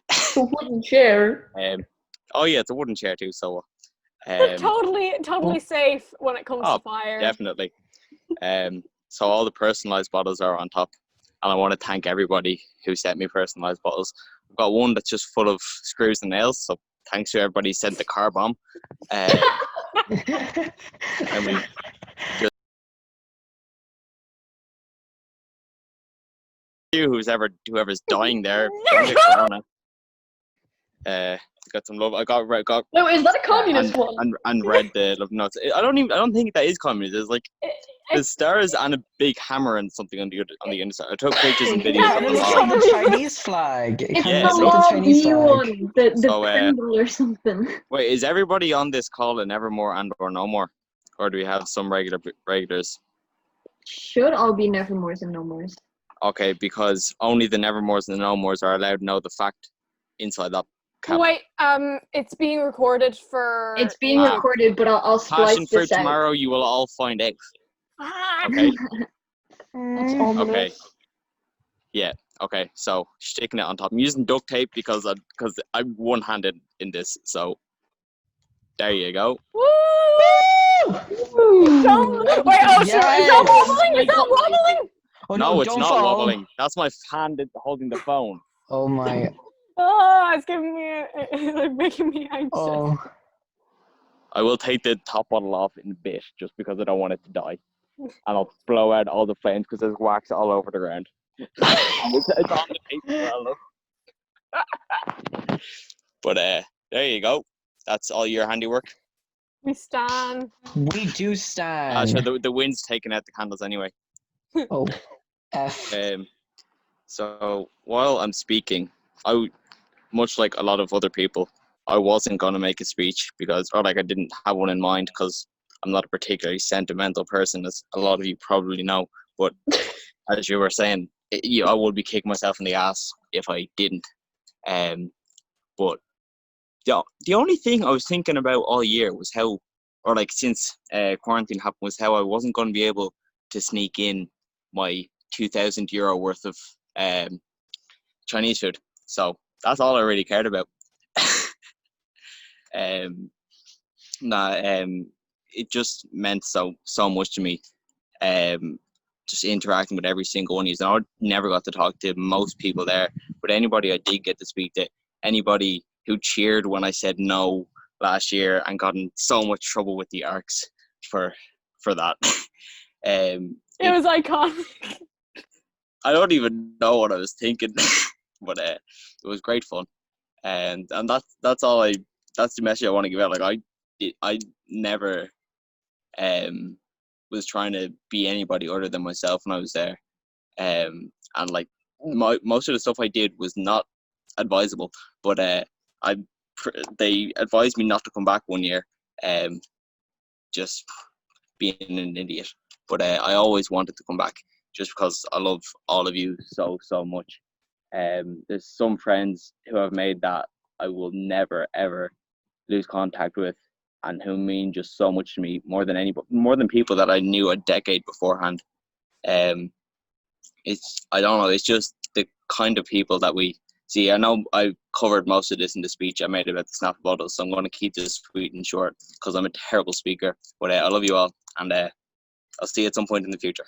It's a wooden chair. Oh yeah, it's a wooden chair too. So totally safe when it comes to fire. Definitely. So all the personalized bottles are on top, and I want to thank everybody who sent me personalized bottles. I've got one that's just full of screws and nails, so thanks to everybody who sent the car bomb. I mean, whoever's dying there from the corona. got some love. I got No, is that a communist one? And read the love notes. I don't think that is communist. There's like the stars and a big hammer and something on the inside. I took pictures and videos Yeah, of it the looks log. like the Chinese flag. It It's kind Yeah, of the looks like the Chinese flag. one, the So, symbol or something. Wait, is everybody on this call in Nevermore and or No More, or do we have some regulars? Should all be Nevermores and No Mores. Okay, because only the Nevermores and the No Mores are allowed to know the fact inside that cap. Wait, it's being recorded for. It's being recorded, but I'll splice Passion for this out. tomorrow, you will all find out. Ah! Okay. That's ominous. Okay. Yeah. Okay. So sticking it on top. I'm using duct tape because I'm one-handed in this. So there you go. Woo! Don't, wait, oh, Yes! is that wobbling? Is that wobbling? Oh, No, it's don't not fall. wobbling. That's my hand holding the phone. Oh my. Oh, it's giving me, like, making me anxious. Oh. I will take the top bottle off in a bit just because I don't want it to die. And I'll blow out all the flames because there's wax all over the ground. It's on the tape as well, look. But there you go. That's all your handiwork. We stand. We do stand. Sure, the wind's taking out the candles anyway. Oh. F. So while I'm speaking, much like a lot of other people, I wasn't going to make a speech I didn't have one in mind because I'm not a particularly sentimental person, as a lot of you probably know. But as you were saying, I would be kicking myself in the ass if I didn't. But the only thing I was thinking about all year was how, since quarantine happened, was how I wasn't going to be able to sneak in my €2,000 worth of Chinese food. So that's all I really cared about. It just meant so much to me. Just interacting with every single one of you. And I never got to talk to most people there, but anybody I did get to speak to, anybody who cheered when I said no last year and got in so much trouble with the ARCs for that. It was iconic. I don't even know what I was thinking, but it was great fun, and that's all that's the message I want to give out. I never was trying to be anybody other than myself when I was there, and most of the stuff I did was not advisable, but they advised me not to come back one year, just being an idiot. But I always wanted to come back just because I love all of you so much. There's some friends who have made that I will never ever lose contact with, and who mean just so much to me, more than people that I knew a decade beforehand. I don't know, it's just the kind of people that we see. I know I covered most of this in the speech I made about the Snapple bottles, so I'm going to keep this sweet and short because I'm a terrible speaker. But I love you all, and I'll see you at some point in the future.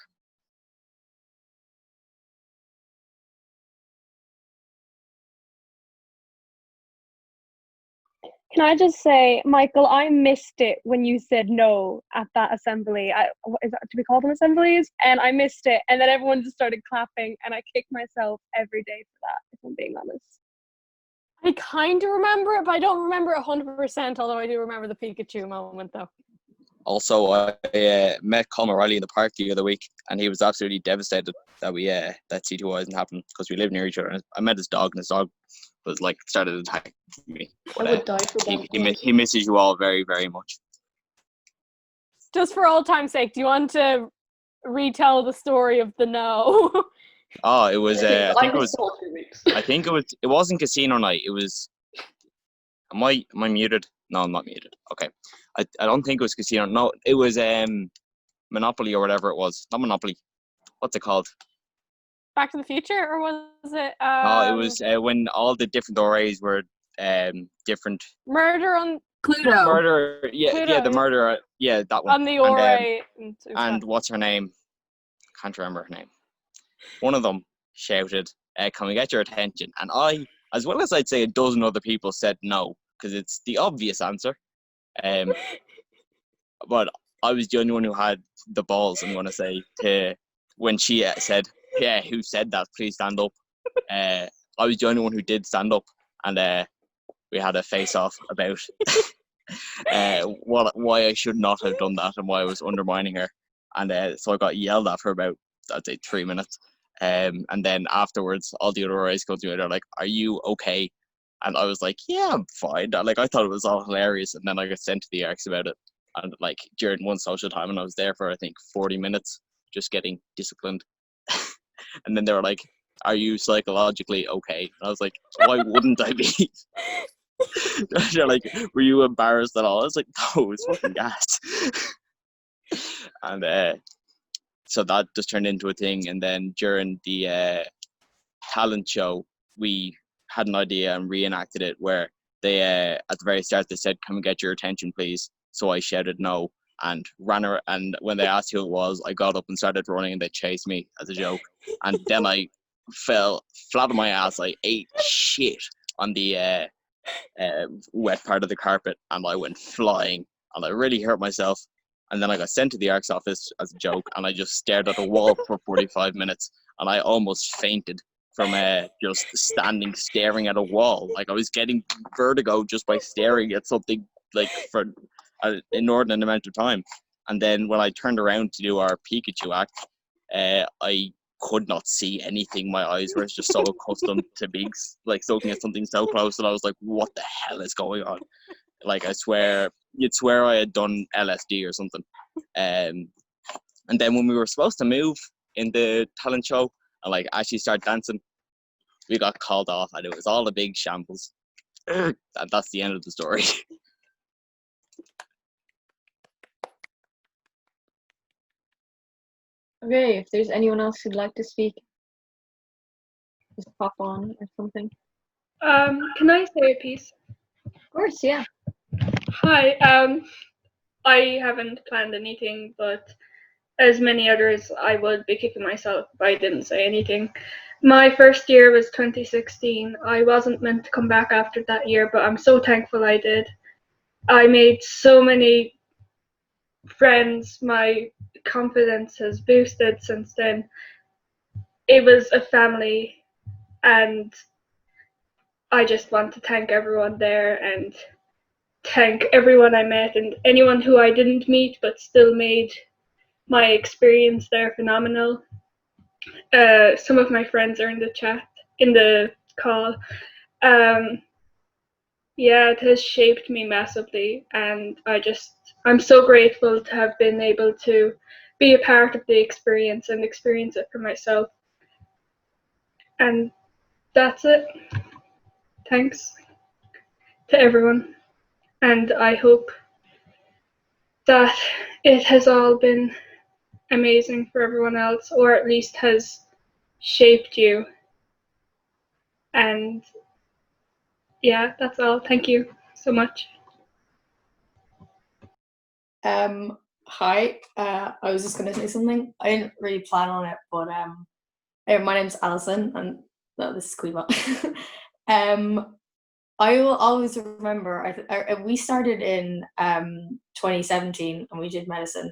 Can I just say, Michael, I missed it when you said no at that assembly. Do we call them assemblies? And I missed it, and then everyone just started clapping, and I kicked myself every day for that, if I'm being honest. I kind of remember it, but I don't remember it 100%, although I do remember the Pikachu moment, though. Also, I met Colm O'Reilly in the park the other week, and he was absolutely devastated that that CTYI isn't happening because we live near each other. And I met his dog, and his dog was started attacking me. But, I would die for that. he misses you all very, very much. Just for old time's sake, do you want to retell the story of the no? Oh, it was. I think it was. It wasn't casino night. It was. Am I muted? No, I'm not muted. Okay. I don't think it was casino. No, it was Monopoly or whatever it was. Not Monopoly. What's it called? Back to the Future, or was it? No, it was when all the different arrays were different. Murder on Cluedo. Murder, yeah, Cluedo, yeah, the murder, yeah, that one. On the array. And what's her name? Can't remember her name. One of them shouted, "Can we get your attention?" And I, as well as I'd say a dozen other people, said no because it's the obvious answer. But I was the only one who had the balls, I'm going to say, when she said, "Yeah, who said that? Please stand up." I was the only one who did stand up, and we had a face-off about why I should not have done that and why I was undermining her. And so I got yelled at for about, I'd say, 3 minutes. And then afterwards, all the other RAs come to me and they're like, "Are you okay?" And I was like, "Yeah, I'm fine." Like, I thought it was all hilarious. And then I got sent to the ARCs about it. And like during one social time, and I was there for, I think, 40 minutes, just getting disciplined. And then they were like, "Are you psychologically okay?" And I was like, "Why wouldn't I be?" They're like, "Were you embarrassed at all?" I was like, "No, it's fucking gas." And so that just turned into a thing. And then during the talent show, we had an idea and reenacted it where they, at the very start, they said, "Can we get your attention, please?" So I shouted no and ran around. And when they asked who it was, I got up and started running and they chased me as a joke. And then I fell flat on my ass. I ate shit on the wet part of the carpet and I went flying and I really hurt myself. And then I got sent to the ARC's office as a joke and I just stared at a wall for 45 minutes and I almost fainted from just staring at a wall. Like, I was getting vertigo just by staring at something like for an inordinate amount of time. And then when I turned around to do our Pikachu act, I could not see anything. My eyes were just so accustomed to being like looking at something so close, and I was like, "What the hell is going on?" Like, I swear, you'd swear I had done LSD or something. And then when we were supposed to move in the talent show and like actually start dancing, we got called off, and it was all a big shambles. And that's the end of the story. Okay, if there's anyone else who'd like to speak, just pop on or something. Can I say a piece? Of course, yeah. Hi, I haven't planned anything, but as many others, I would be kicking myself if I didn't say anything. My first year was 2016. I wasn't meant to come back after that year, but I'm so thankful I did. I made so many friends. My confidence has boosted since then. It was a family, and I just want to thank everyone there and thank everyone I met and anyone who I didn't meet but still made my experience there phenomenal. Some of my friends are in the chat, in the call. Yeah, it has shaped me massively, and I'm so grateful to have been able to be a part of the experience and experience it for myself. And that's it. Thanks to everyone. And I hope that it has all been amazing for everyone else, or at least has shaped you. And yeah, that's all. Thank you so much. Hi, I was just going to say something. I didn't really plan on it, but my name's Alison, and no, this is Quill. I will always remember, we started in 2017 and we did medicine.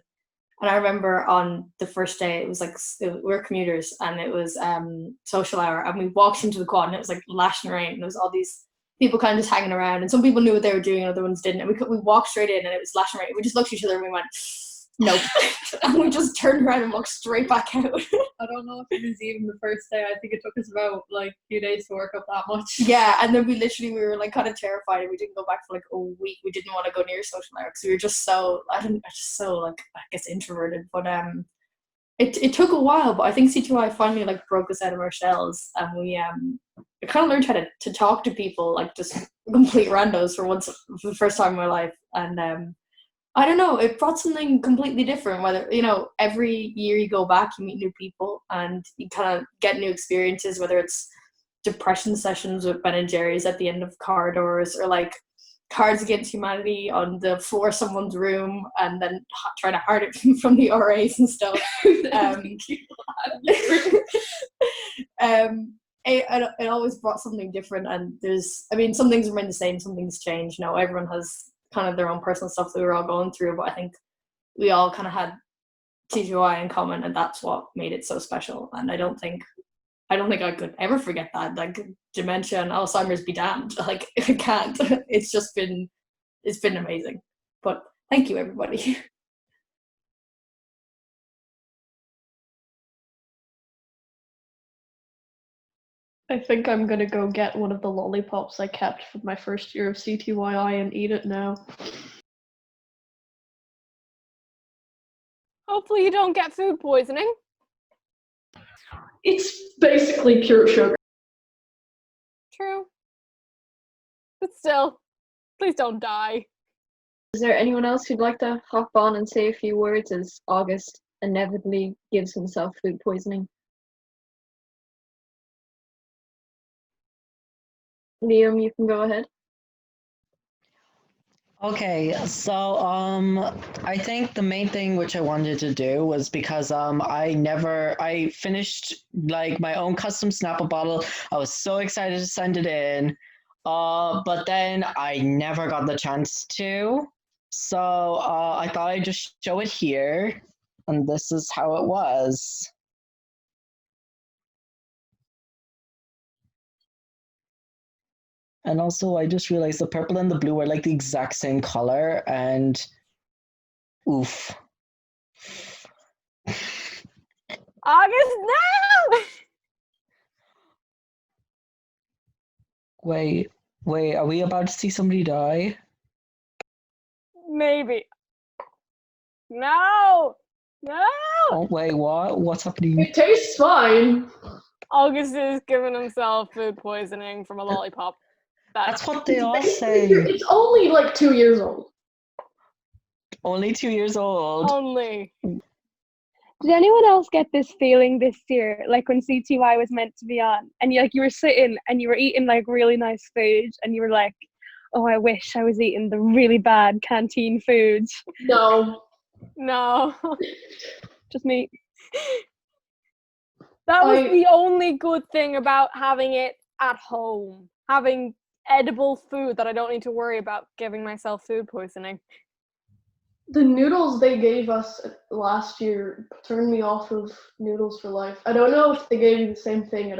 And I remember on the first day, it was like, we're commuters and it was social hour, and we walked into the quad and it was like lashing rain and there was all these people kind of just hanging around, and some people knew what they were doing and other ones didn't. And we walked straight in and it was lashing rain. We just looked at each other and we went, nope. And we just turned around and walked straight back out. I don't know if it was even the first day. I think it took us about like a few days to work up that much. Yeah, and then we were like kind of terrified, and we didn't go back for like a week. We didn't want to go near social hour because we were just so, like, I guess introverted. But it took a while, but I think CTYI finally like broke us out of our shells, and we kind of learned how to talk to people, like just complete randos for the first time in my life. And I don't know, it brought something completely different. Whether, every year you go back, you meet new people and you kind of get new experiences, whether it's depression sessions with Ben and Jerry's at the end of corridors, or like Cards Against Humanity on the floor of someone's room and then trying to hide it from the RAs and stuff. It always brought something different, and some things remain the same, some things change. Everyone has kind of their own personal stuff that we were all going through, but I think we all kind of had CTYI in common, and that's what made it so special. And I don't think I don't think I could ever forget that. Like, dementia and Alzheimer's be damned. Like, I can't. It's been amazing. But thank you, everybody. I think I'm gonna go get one of the lollipops I kept from my first year of CTYI and eat it now. Hopefully you don't get food poisoning. It's basically pure sugar. True. But still, please don't die. Is there anyone else who'd like to hop on and say a few words as August inevitably gives himself food poisoning? Liam, you can go ahead. Okay, so I think the main thing which I wanted to do was because I finished like my own custom Snapple bottle. I was so excited to send it in, but then I never got the chance to. So I thought I'd just show it here, and this is how it was. And also, I just realized the purple and the blue are like the exact same color, and oof. August, no! Wait, are we about to see somebody die? Maybe. No! Oh, wait, what? What's happening? It tastes fine. August is giving himself food poisoning from a lollipop. That's what they all say. It's only like 2 years old. Only 2 years old. Only. Did anyone else get this feeling this year, like when CTY was meant to be on, and you were sitting and you were eating like really nice food, and you were like, "Oh, I wish I was eating the really bad canteen foods." No. No. Just me. That was the only good thing about having it at home. Having edible food that I don't need to worry about giving myself food poisoning. The noodles they gave us last year turned me off of noodles for life. I don't know if they gave you the same thing at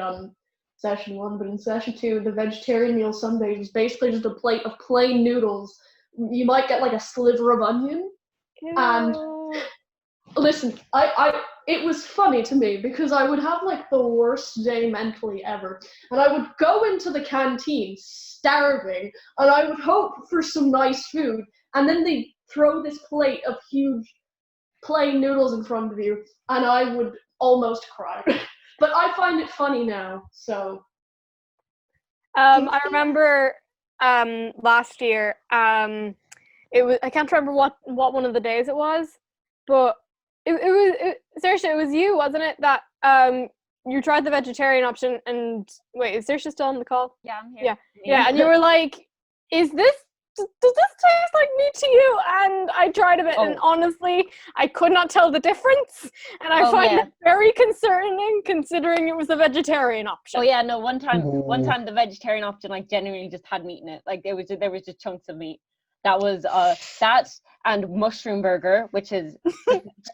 session 1, but in session 2, the vegetarian meal Sunday was basically just a plate of plain noodles. You might get like a sliver of onion. Ew. And listen, it was funny to me because I would have like the worst day mentally ever, and I would go into the canteen starving, and I would hope for some nice food, and then they throw this plate of huge plain noodles in front of you, and I would almost cry. But I find it funny now, so. I remember last year, it was, I can't remember what one of the days it was, but Saoirse, it was you, wasn't it, that you tried the vegetarian option, and wait, is Saoirse still on the call? Yeah, I'm here. Yeah, and you were like, does this taste like meat to you? And I tried a bit, and honestly, I could not tell the difference, and I find it very concerning considering it was a vegetarian option. Oh yeah, no, one time the vegetarian option like genuinely just had meat in it. Like there was just chunks of meat. That was that and mushroom burger, which is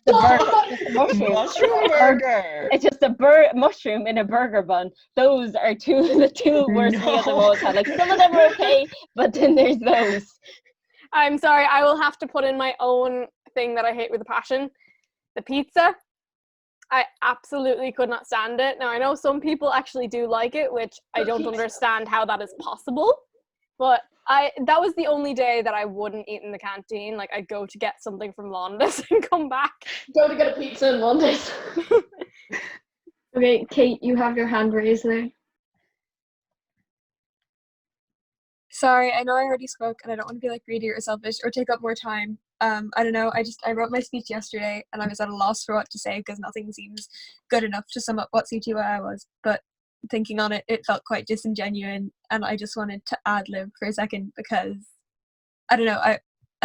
mushroom burger. It's just a mushroom in a burger bun. Those are the two worst meals I've always had. Like some of them are okay, but then there's those. I'm sorry, I will have to put in my own thing that I hate with a passion. The pizza. I absolutely could not stand it. Now I know some people actually do like it, which I don't understand how that is possible. But that was the only day that I wouldn't eat in the canteen. Like I'd go to get something from Londa's and come back. Go to get a pizza in Londa's. Okay, Kate, you have your hand raised there. Sorry, I know I already spoke and I don't want to be like greedy or selfish or take up more time. I don't know, I wrote my speech yesterday and I was at a loss for what to say because nothing seems good enough to sum up what CTYI was, but thinking on it, it felt quite disingenuous, and I just wanted to ad-lib for a second because, I don't know, I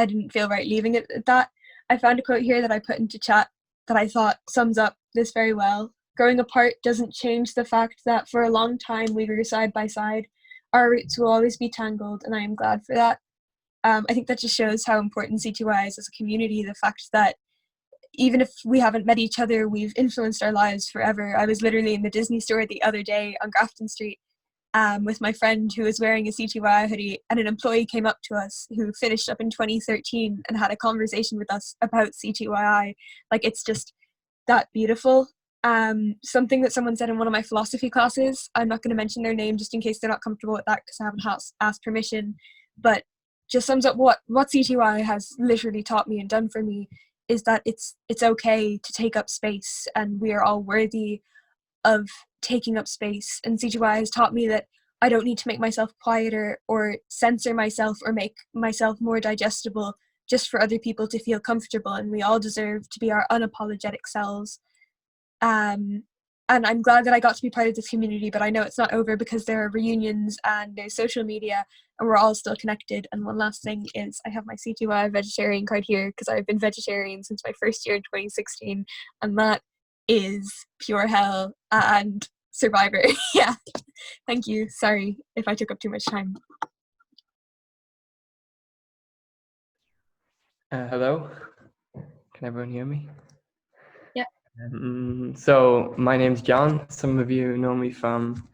didn't feel right leaving it at that. I found a quote here that I put into chat that I thought sums up this very well. Growing apart doesn't change the fact that for a long time we grew side by side. Our roots will always be tangled, and I am glad for that. I think that just shows how important CTYI is as a community, the fact that even if we haven't met each other, we've influenced our lives forever. I was literally in the Disney store the other day on Grafton Street with my friend who was wearing a CTYI hoodie, and an employee came up to us who finished up in 2013 and had a conversation with us about CTYI. Like, it's just that beautiful. Something that someone said in one of my philosophy classes, I'm not going to mention their name just in case they're not comfortable with that because I haven't asked permission, but just sums up what CTYI has literally taught me and done for me, is that it's okay to take up space, and we are all worthy of taking up space. And CTYI has taught me that I don't need to make myself quieter or censor myself or make myself more digestible just for other people to feel comfortable, and we all deserve to be our unapologetic selves. And I'm glad that I got to be part of this community, but I know it's not over because there are reunions and there's social media and we're all still connected. And one last thing is I have my CTYI vegetarian card here because I've been vegetarian since my first year in 2016, and that is pure hell and Survivor. Yeah, thank you. Sorry if I took up too much time. Hello, can everyone hear me? Yeah. So my name's John. Some of you know me from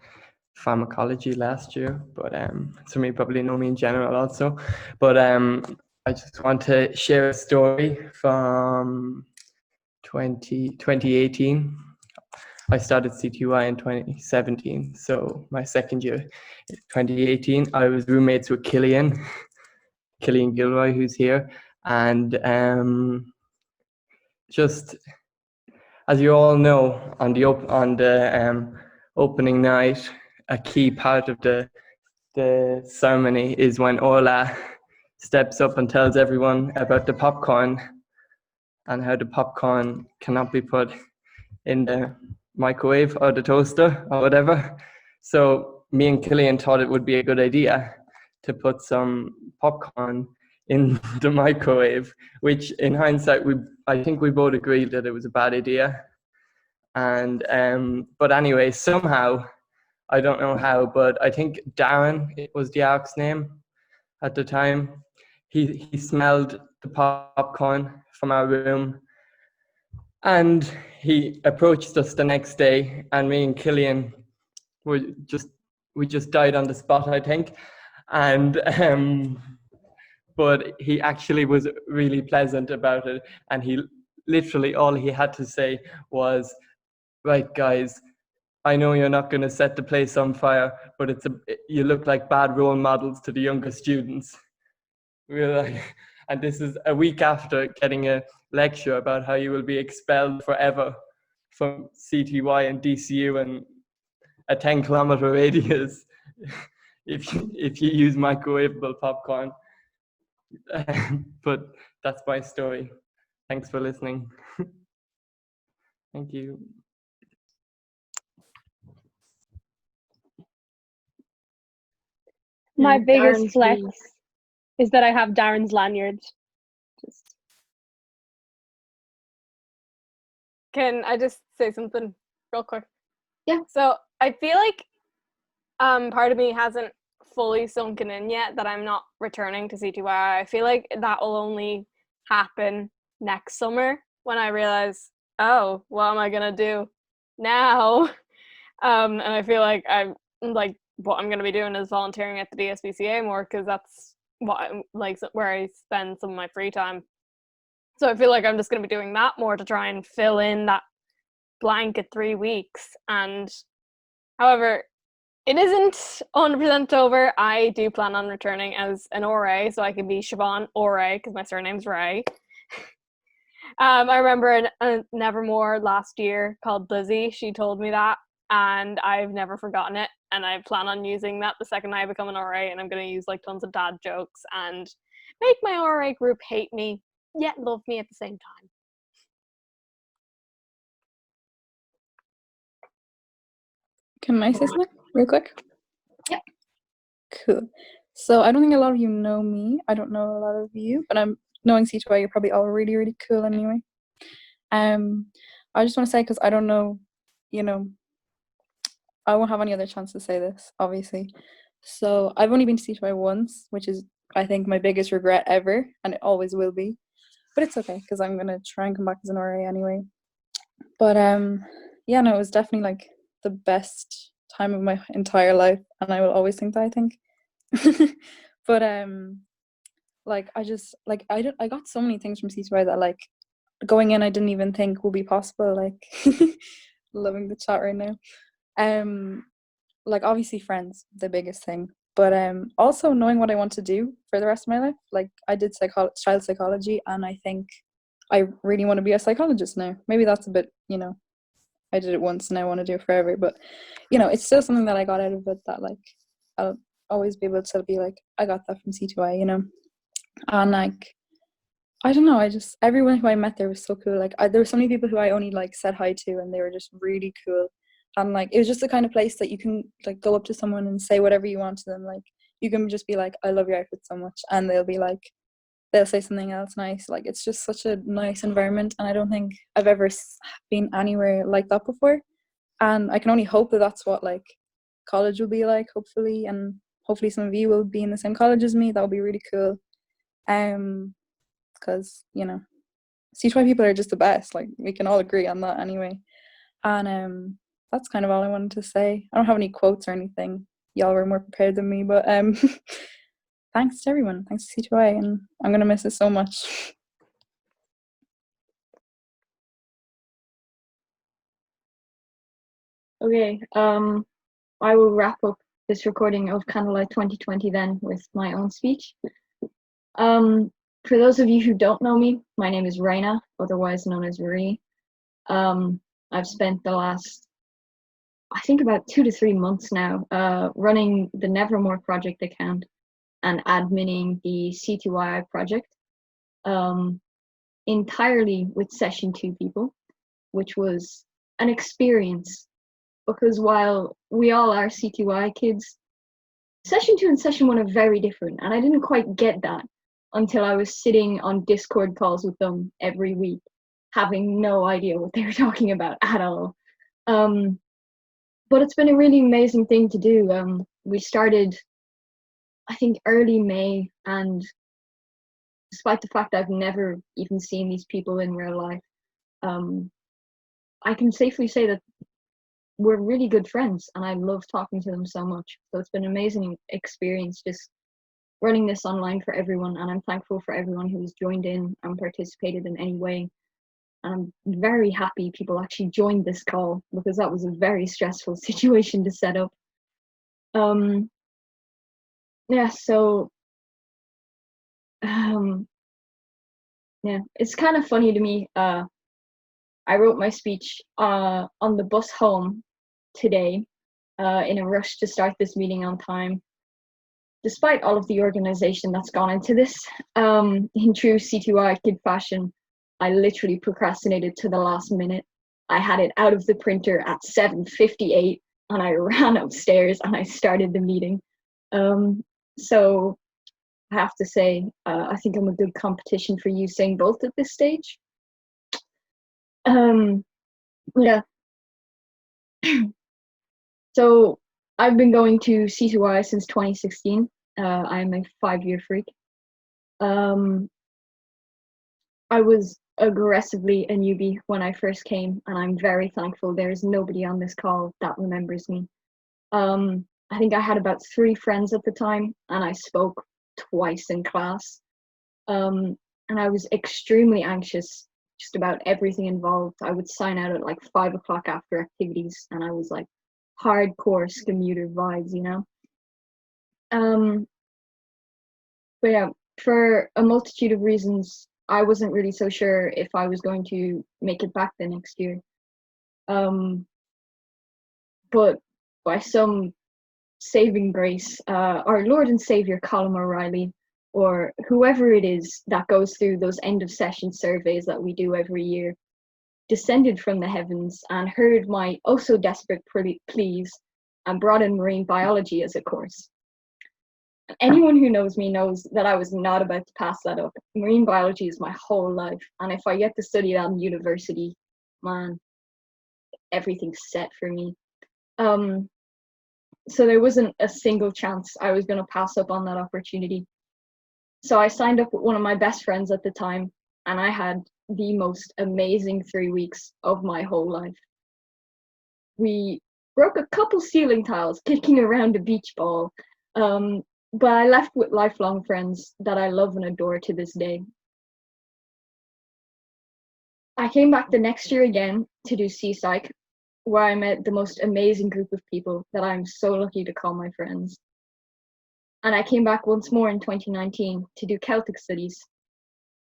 pharmacology last year, but some of you probably know me in general also. But I just want to share a story from 2018. I started CTYI in 2017, so my second year, 2018, I was roommates with Cillian Gilroy, who's here, and just as you all know, on the opening night, a key part of the ceremony is when Orla steps up and tells everyone about the popcorn and how the popcorn cannot be put in the microwave or the toaster or whatever. So me and Cillian thought it would be a good idea to put some popcorn in the microwave, which in hindsight, I think we both agreed that it was a bad idea. And but anyway, somehow, I don't know how, but I think Darren, it was the ARC's name at the time, he smelled the popcorn from our room, and he approached us the next day, and me and Cillian we just died on the spot, I think. And but he actually was really pleasant about it, and he literally all he had to say was, "Right, guys, I know you're not going to set the place on fire, but you look like bad role models to the younger students." We were like, and this is a week after getting a lecture about how you will be expelled forever from CTY and DCU and a 10-kilometer radius if you use microwavable popcorn. But that's my story. Thanks for listening. Thank you. My biggest Darren's flex me. is that I have Darren's lanyard. Can I just say something real quick? Yeah. So I feel like part of me hasn't fully sunken in yet that I'm not returning to CTYI. I feel like that will only happen next summer when I realize, oh, what am I gonna do now? And I feel like I'm like what I'm gonna be doing is volunteering at the DSBCA more because that's what I'm, like where I spend some of my free time. So I feel like I'm just gonna be doing that more to try and fill in that blank at 3 weeks. And however, it isn't 100% over. I do plan on returning as an RA, so I can be Siobhan Rae because my surname's Rae. I remember a Nevermore last year called Lizzie. She told me that, and I've never forgotten it. And I plan on using that the second I become an RA, and I'm going to use like tons of dad jokes and make my RA group hate me, yet love me at the same time. Can I say something real quick? Yeah. Cool. So I don't think a lot of you know me. I don't know a lot of you, but I'm knowing CTYI, you're probably all really, really cool anyway. I just want to say, because I don't know, I won't have any other chance to say this, obviously. So I've only been to CTYI once, which is, I think, my biggest regret ever, and it always will be. but it's okay because I'm gonna try and come back as an RA anyway. But yeah, no, it was definitely like the best time of my entire life, and I will always think that, I think. But like I just like I got so many things from CTYI that like going in I didn't even think would be possible. Like loving the chat right now. Like obviously friends, the biggest thing, but also knowing what I want to do for the rest of my life. Like I did child psychology, and I think I really want to be a psychologist now. Maybe that's a bit, you know, I did it once and I want to do it forever, but you know, it's still something that I got out of it that like I'll always be able to be like, I got that from CTYI, you know. And like I don't know, I just, everyone who I met there was so cool. Like there were so many people who I only like said hi to, and they were just really cool. And like it was just the kind of place that you can like go up to someone and say whatever you want to them. Like you can just be like, I love your outfit so much, and they'll be like, they'll say something else nice. Like it's just such a nice environment, and I don't think I've ever been anywhere like that before. And I can only hope that that's what like college will be like, hopefully, and hopefully some of you will be in the same college as me. That would be really cool. Because you know, CTYI people are just the best. Like we can all agree on that anyway. And that's kind of all I wanted to say. I don't have any quotes or anything. Y'all were more prepared than me, but thanks to everyone. Thanks to CTYI, and I'm gonna miss it so much. Okay, I will wrap up this recording of Candlelight 2020 then with my own speech. For those of you who don't know me, my name is Ríanna, otherwise known as Marie. I've spent the last, I think about 2 to 3 months now, running the Nevermore project account and adminning the CTYI project, entirely with Session 2 people, which was an experience, because while we all are CTYI kids, Session 2 and Session 1 are very different, and I didn't quite get that until I was sitting on Discord calls with them every week, having no idea what they were talking about at all. But it's been a really amazing thing to do. We started, I think, early May, and despite the fact I've never even seen these people in real life, I can safely say that we're really good friends, and I love talking to them so much. So it's been an amazing experience just running this online for everyone, and I'm thankful for everyone who's joined in and participated in any way. And I'm very happy people actually joined this call, because that was a very stressful situation to set up. Yeah, so yeah, it's kind of funny to me. I wrote my speech on the bus home today in a rush to start this meeting on time. Despite all of the organization that's gone into this, in true CTYI kid fashion, I literally procrastinated to the last minute. I had it out of the printer at 7:58, and I ran upstairs and I started the meeting. So I have to say, I think I'm a good competition for Usain Bolt at this stage. Yeah. So I've been going to CTYI since 2016. I'm a 5-year freak. I was aggressively a newbie when I first came, and I'm very thankful there is nobody on this call that remembers me. I think I had about 3 friends at the time, and I spoke twice in class. And I was extremely anxious just about everything involved. I would sign out at like 5 o'clock after activities, and I was like hardcore commuter vibes, you know? But yeah, for a multitude of reasons, I wasn't really so sure if I was going to make it back the next year. But by some saving grace, our Lord and Savior Colin O'Reilly, or whoever it is that goes through those end of session surveys that we do every year, descended from the heavens and heard my oh so desperate pleas and brought in marine biology as a course. Anyone who knows me knows that I was not about to pass that up. Marine biology is my whole life, and if I get to study that in university, man, everything's set for me. So there wasn't a single chance I was going to pass up on that opportunity. So I signed up with one of my best friends at the time, and I had the most amazing 3 weeks of my whole life. We broke a couple ceiling tiles kicking around a beach ball, but I left with lifelong friends that I love and adore to this day. I came back the next year again to do CPsych, where I met the most amazing group of people that I'm so lucky to call my friends. And I came back once more in 2019 to do Celtic Studies,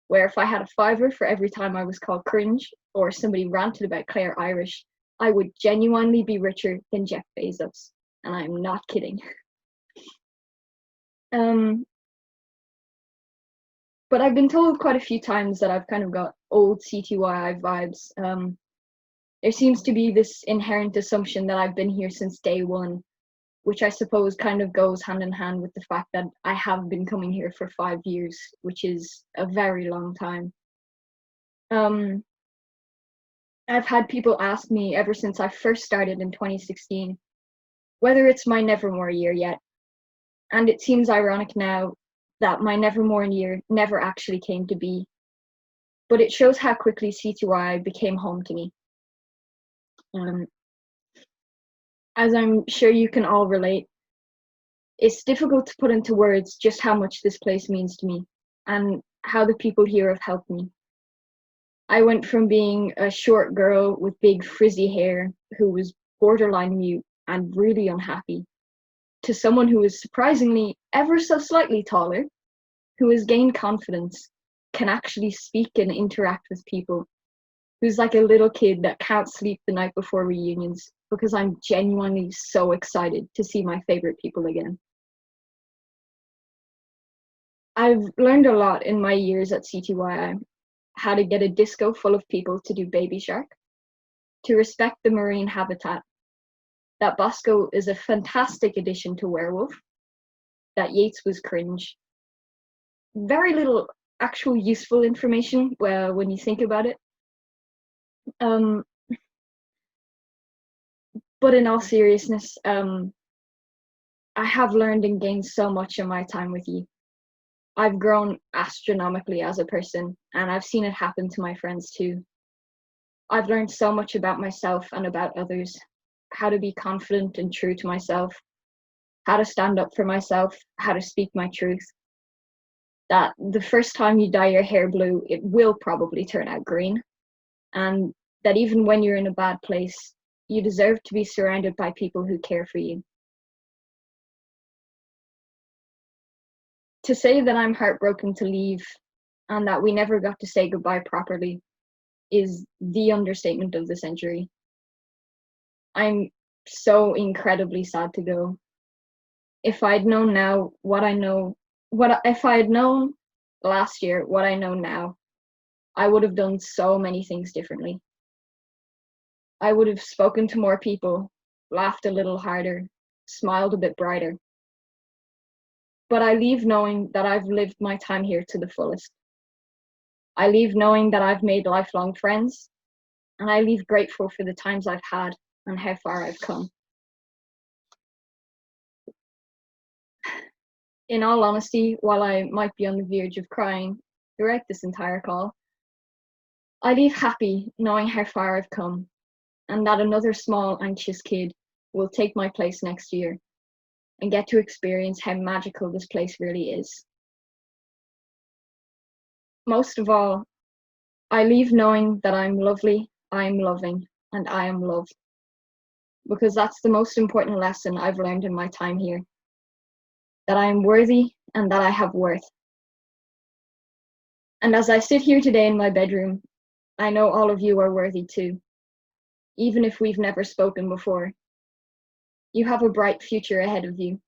where if I had a fiver for every time I was called cringe or somebody ranted about Claire Irish, I would genuinely be richer than Jeff Bezos. And I'm not kidding. But I've been told quite a few times that I've kind of got old CTYI vibes. There seems to be this inherent assumption that I've been here since day one, which I suppose kind of goes hand in hand with the fact that I have been coming here for 5 years, which is a very long time. I've had people ask me ever since I first started in 2016 whether it's my Nevermore year yet. And it seems ironic now that my Nevermore year never actually came to be. But it shows how quickly CTYI became home to me. As I'm sure you can all relate, it's difficult to put into words just how much this place means to me and how the people here have helped me. I went from being a short girl with big frizzy hair who was borderline mute and really unhappy to someone who is surprisingly ever so slightly taller, who has gained confidence, can actually speak and interact with people, who's like a little kid that can't sleep the night before reunions because I'm genuinely so excited to see my favorite people again. I've learned a lot in my years at CTYI, how to get a disco full of people to do Baby Shark, to respect the marine habitat, that Bosco is a fantastic addition to Werewolf, that Yeats was cringe. Very little actual useful information when you think about it. But in all seriousness, I have learned and gained so much in my time with you. I've grown astronomically as a person, and I've seen it happen to my friends too. I've learned so much about myself and about others, how to be confident and true to myself, how to stand up for myself, how to speak my truth. That the first time you dye your hair blue, it will probably turn out green. And that even when you're in a bad place, you deserve to be surrounded by people who care for you. To say that I'm heartbroken to leave and that we never got to say goodbye properly is the understatement of the century. I'm so incredibly sad to go. If I'd known now if I had known last year what I know now, I would have done so many things differently. I would have spoken to more people, laughed a little harder, smiled a bit brighter. But I leave knowing that I've lived my time here to the fullest. I leave knowing that I've made lifelong friends, and I leave grateful for the times I've had and how far I've come. In all honesty, while I might be on the verge of crying throughout this entire call, I leave happy knowing how far I've come, and that another small, anxious kid will take my place next year and get to experience how magical this place really is. Most of all, I leave knowing that I'm lovely, I'm loving, and I am loved. Because that's the most important lesson I've learned in my time here. That I am worthy and that I have worth. And as I sit here today in my bedroom, I know all of you are worthy too. Even if we've never spoken before. You have a bright future ahead of you.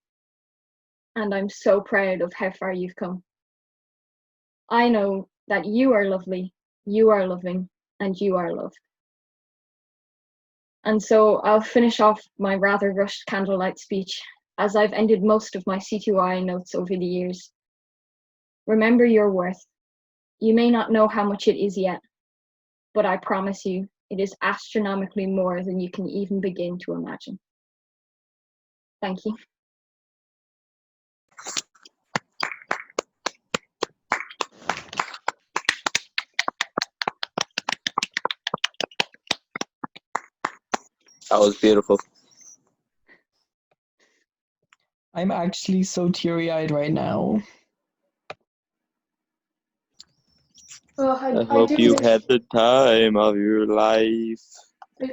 And I'm so proud of how far you've come. I know that you are lovely, you are loving, and you are loved. And so I'll finish off my rather rushed candlelight speech, as I've ended most of my CTYI notes over the years. Remember your worth. You may not know how much it is yet, but I promise you, it is astronomically more than you can even begin to imagine. Thank you. That was beautiful. I'm actually so teary-eyed right now. Oh, I I hope do you miss, had the time of your life.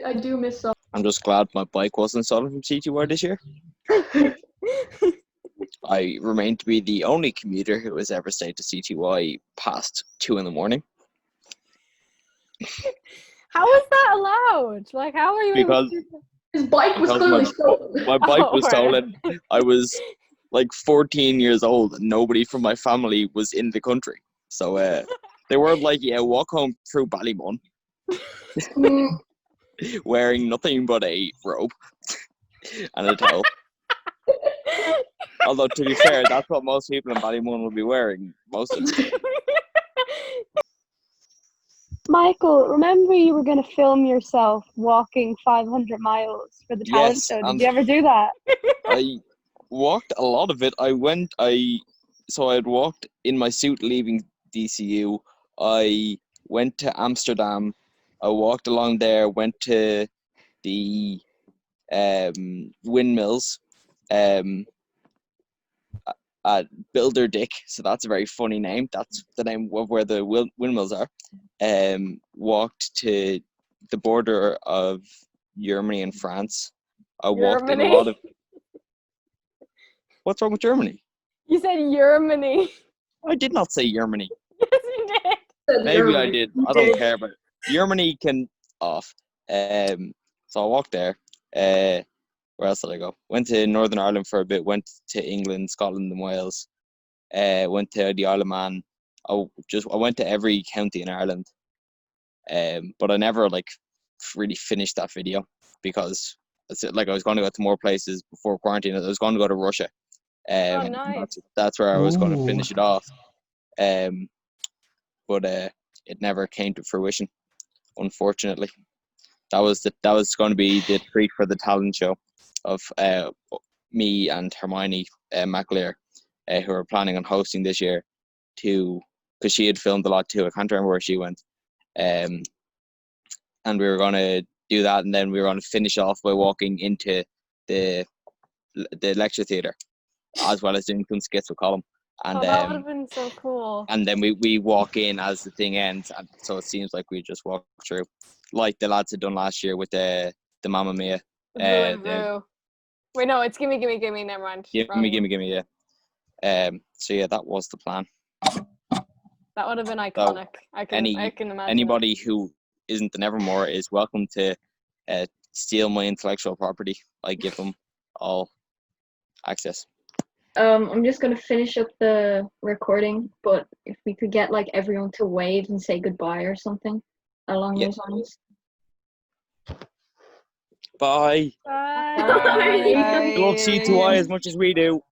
I do miss I'm just glad my bike wasn't stolen from CTYI this year. I remain to be the only commuter who has ever stayed to CTYI past 2 a.m. How is that allowed? Like, how are you able Because to do that? His bike was because clearly stolen. my bike Oh, was right. stolen. I was like 14 years old and nobody from my family was in the country. So they weren't like, yeah, walk home through Ballymun wearing nothing but a robe and a towel. Although, to be fair, that's what most people in Ballymun would be wearing most of the time. Michael, remember you were going to film yourself walking 500 miles for the talent Yes, show. Did and you ever do that? I walked a lot of it. So I had walked in my suit leaving DCU. I went to Amsterdam. I walked along there, went to the windmills at Bilderdick. So that's a very funny name. That's the name of where the windmills are. Walked to the border of Germany and France. I walked in a lot of... What's wrong with Germany? You said Germany. I did not say Germany. Yes, you did. Maybe I did. I don't care, but Germany can off. So I walked there. Where else did I go? Went to Northern Ireland for a bit. Went to England, Scotland, and Wales. Went to the Isle of Man. I went to every county in Ireland. But I never really finished that video because I was going to go to more places before quarantine. I was going to go to Russia. Oh, nice. That's where I was going to Ooh. finish it off. But it never came to fruition, unfortunately. That was going to be the treat for the talent show of me and Hermione McAleer, who are planning on hosting this year, because she had filmed a lot too. I can't remember where she went. And we were going to do that, and then we were going to finish off by walking into the lecture theatre, as well as doing some skits with Colin. And that would have been so cool. And then we walk in as the thing ends, and so it seems like we just walk through, like the lads had done last year with the Mamma Mia. Wait, no, it's gimme, gimme, gimme. Never mind. Gimme, yeah. So yeah, that was the plan. That would have been iconic. I can imagine. Anybody who isn't the Nevermore is welcome to steal my intellectual property. I give them all access. I'm just gonna finish up the recording, but if we could get everyone to wave and say goodbye or something along those lines. Bye. Bye. I love CTYI as much as we do.